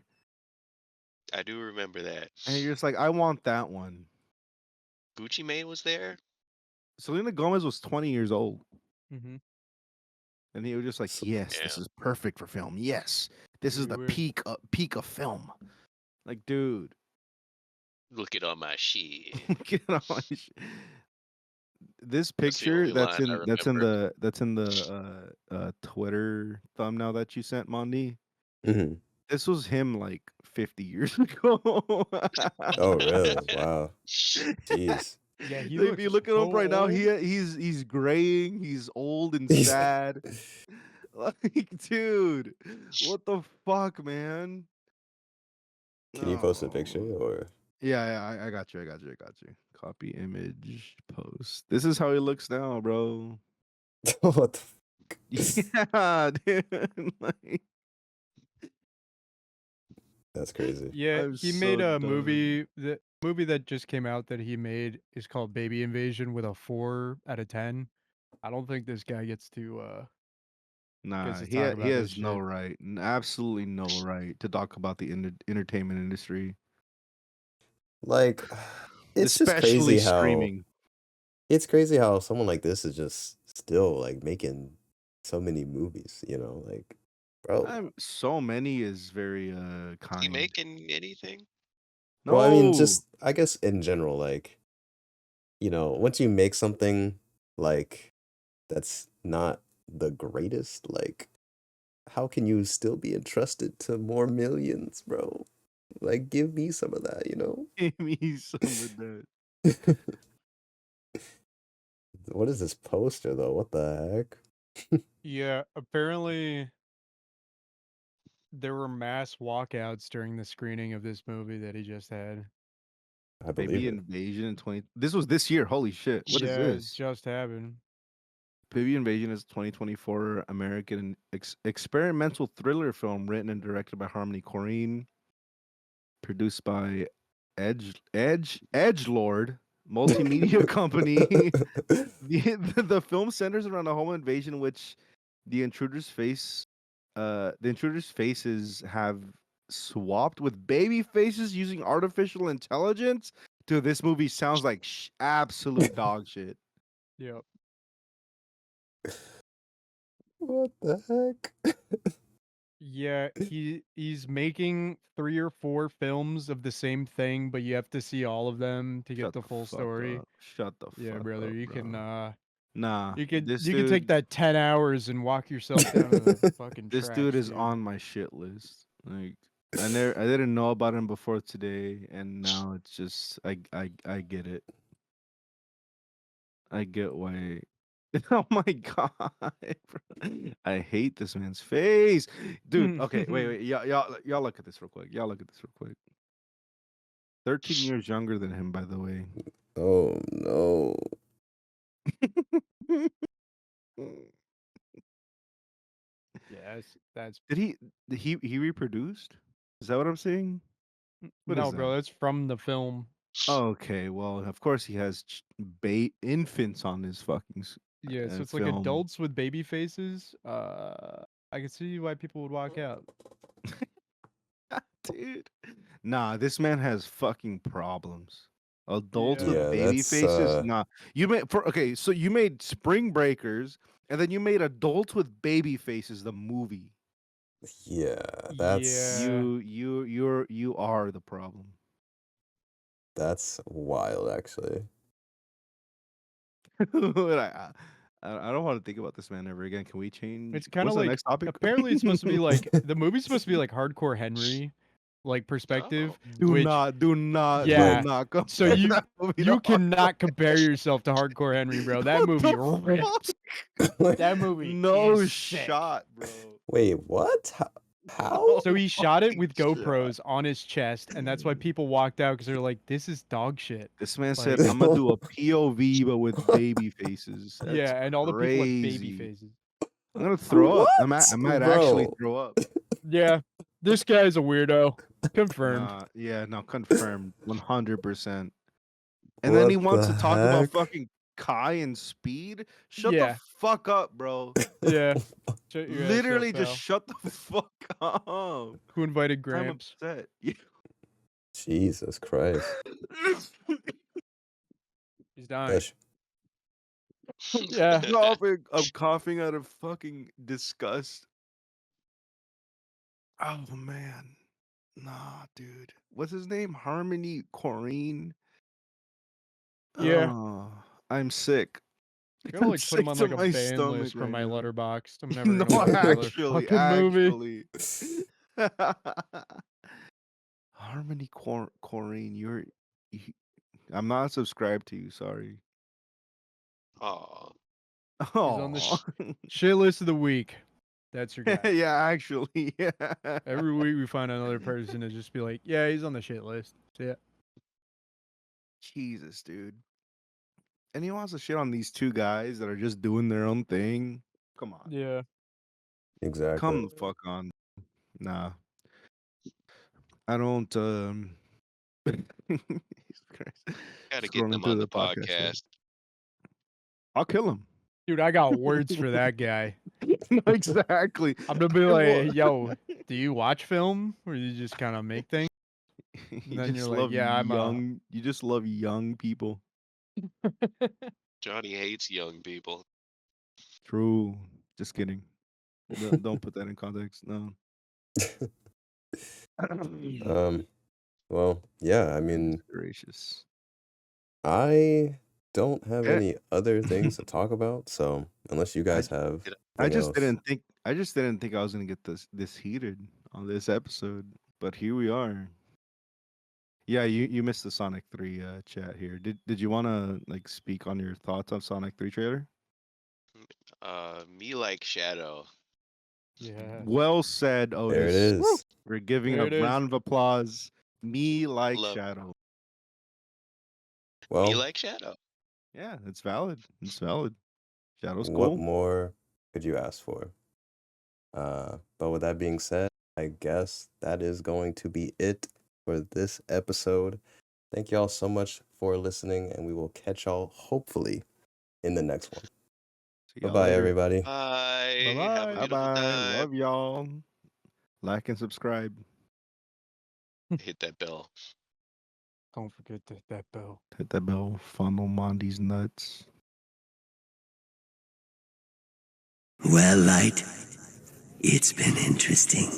I do remember that. and you're just like, I want that one. Gucci Mane was there? Selena Gomez was 20 years old. Mm-hmm. And he was just like, So- yes, this Yeah. is perfect for film. Yes, this is the Weird. peak of film. Like, dude, Look at all my shit. get on my this That's the picture only line I remember. that's in the Twitter thumbnail that you sent, Mondi. Mhm. This was him like 50 years ago. Oh, really? Wow. Jeez. Yeah, he So if looks you look at him so right now, old. he's graying, he's old and sad. Like, dude, what the fuck, man? Can you post a picture No. or? Yeah, I got you. Copy image, post. This is how he looks now, bro. What the Yeah, dude. Like, That's crazy. Yeah, I'm he so made a done. movie. The movie that just came out that he made is called Baby Invasion with a 4 out of 10. I don't think this guy gets to Nah, talk he about this has no shit. right, absolutely no right to talk about the entertainment industry, Like, it's just especially crazy how streaming. Someone like this is just still like making so many movies, you know, like, bro. So many is very Is he kind. making anything? Well, I mean, No, just I guess in general, like, you know, once you make something like that's not the greatest, like, how can you still be entrusted to more millions, bro? Like, give me some of that, you know? give me some of that. What is this poster though? What the heck? Yeah, apparently there were mass walkouts during the screening of this movie that he just had. I believe Baby it. Invasion in 20. This was this year. Holy shit! What is Yeah, this? it just happened. Baby Invasion is 2024 American experimental thriller film written and directed by Harmony Korine, produced by Edge Lord Multimedia Company. The film centers around a home invasion in which the intruders' faces have swapped with baby faces using artificial intelligence. Dude, this movie sounds like absolute dog shit. Yep. What the heck? Yeah, he's making 3 or 4 films of the same thing, but you have to see all of them to get Shut the the full fuck story. up. Shut the Yeah, fuck brother, up, you bro. can Nah, you can this you can take dude, that 10 hours and walk yourself down to the fucking this tracks, dude is dude. on my shit list. Like, I didn't know about him before today, and now it's just I get it. I get why. Oh my god, bro. I hate this man's face, dude. Okay, wait, y'all look at this real quick. 13 years younger than him, by the way. Oh no. Yes, that's Did he reproduced? Is that what I'm saying? What no, is bro, that? that's from the film. Okay, well, of course he has infants on his fucking Yeah, so it's like film. adults with baby faces. I can see why people would walk out. Dude. Nah, this man has fucking problems. Adults Yeah. with Yeah, baby that's faces? Nah. So you made Spring Breakers and then you made Adults with Baby Faces the movie. yeah, Yeah. You are the problem. that's wild actually. I don't want to think about this man ever again. Can we change? It's kind What's of the like next topic? apparently it's supposed to be like the movie's supposed to be like hardcore Henry, like perspective. Oh. do which not yeah. compare So you that movie to you Hardcore cannot compare yourself to hardcore Henry, bro. That What movie the rips. Wait, That movie No is sick. shot, bro. what? How? So he shot it with Shot. GoPros on his chest, and that's why people walked out because they're like, "This is dog shit." This man Like- said, "I'm gonna do a POV, but with baby faces." That's Yeah, and all the people have baby crazy. faces. I'm gonna throw up. I What? might actually Bro. throw up. Yeah, this guy's a weirdo. Confirmed. No, confirmed, 100%. And then he What wants to the talk about heck? fucking Kai and Speed. Shut Yeah. the fuck up, bro. Yeah. Shut your ass up, Literally, just pal. shut the fuck up. Who invited I'm Gramps? upset. Jesus Christ. He's dying. That's Yeah. I'm coughing out of fucking disgust. Oh man. Nah, dude. What's his name? Harmony Corrine? Yeah. Oh, I'm sick. I'm gonna I'm like put him sick on to like a my ban stomach list from right my now. letterboxd. I'm never No, gonna watch another actually, fucking movie. Harmony Corrine, you- I'm not subscribed to you. Sorry. Aw. He's on the Oh, shit list of the week. That's your guy. yeah, actually, yeah. Every week we find another person to just be like, yeah, he's on the shit list. So yeah. Jesus, dude. And he wants to shit on these two guys that are just doing their own thing. Come on, Yeah. Exactly. come the fuck on. Nah, I don't. Jesus Christ. Gotta get Scrolling them through on the the podcast. podcast. I'll kill him. Dude, I got words for that guy. No, exactly. I'm gonna be I will- like, yo, do you watch film or you just kind of make things? you then just you're like, love yeah, I'm young. You just love young people. Johnny hates young people. True. Just kidding. Don't put that in context. No. Well, yeah, I mean, Gracious. I don't have Eh. any other things to talk about, so unless you guys have I anything just else. didn't think. I just didn't think I was gonna get this heated on this episode, but here we are. Yeah, you missed the Sonic 3 chat here. Did you want to like speak on your thoughts on Sonic 3 trailer? Me like Shadow. yeah. Well said, Otis. There it is. We're giving There a it is. round of applause. Me like Love- Shadow. Me Well, like Shadow. Yeah, it's valid. It's valid. Shadow's what cool. more could you ask for? But with that being said, I guess that is going to be it for this episode. Thank y'all so much for listening, and we will catch y'all hopefully in the next one. See y'all Bye-bye, later. everybody. Bye. Have a Bye-bye. Bye beautiful bye. time. Love y'all. Like and subscribe. Hit that bell. Don't forget that bell. Hit that bell. Funnel Mondy's nuts. Well, Light, it's been interesting.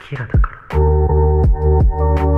キラだから